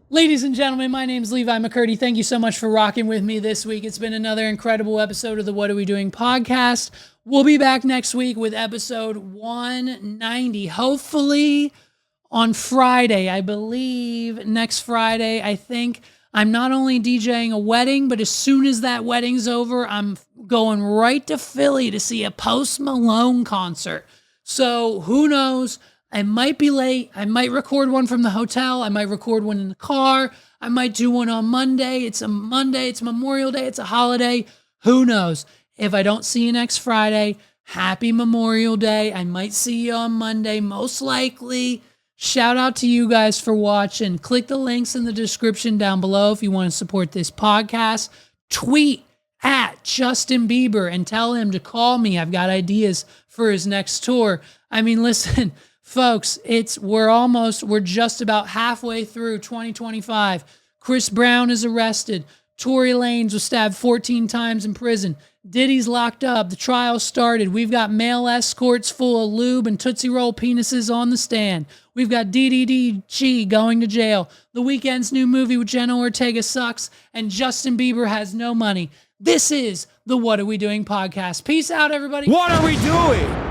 Ladies and gentlemen, my name is Levi McCurdy. Thank you so much for rocking with me this week. It's been another incredible episode of the What Are We Doing podcast. We'll be back next week with episode 190. Hopefully on Friday, I believe next Friday, I think I'm not only DJing a wedding, but as soon as that wedding's over, I'm going right to Philly to see a Post Malone concert. So who knows? I might be late. I might record one from the hotel. I might record one in the car. I might do one on Monday. It's a Monday. It's Memorial Day. It's a holiday. Who knows? If I don't see you next Friday, happy Memorial Day. I might see you on Monday, most likely. Shout out to you guys for watching. Click the links in the description down below if you want to support this podcast. Tweet at Justin Bieber and tell him to call me. I've got ideas for his next tour. I mean, listen, folks, we're just about halfway through 2025. Chris Brown is arrested. Tory Lanez was stabbed 14 times in prison. Diddy's locked up. The trial started. We've got male escorts full of lube and Tootsie Roll penises on the stand. We've got DDDG going to jail. The Weeknd's new movie with Jenna Ortega sucks. And Justin Bieber has no money. This is the What Are We Doing podcast. Peace out, everybody. What are we doing?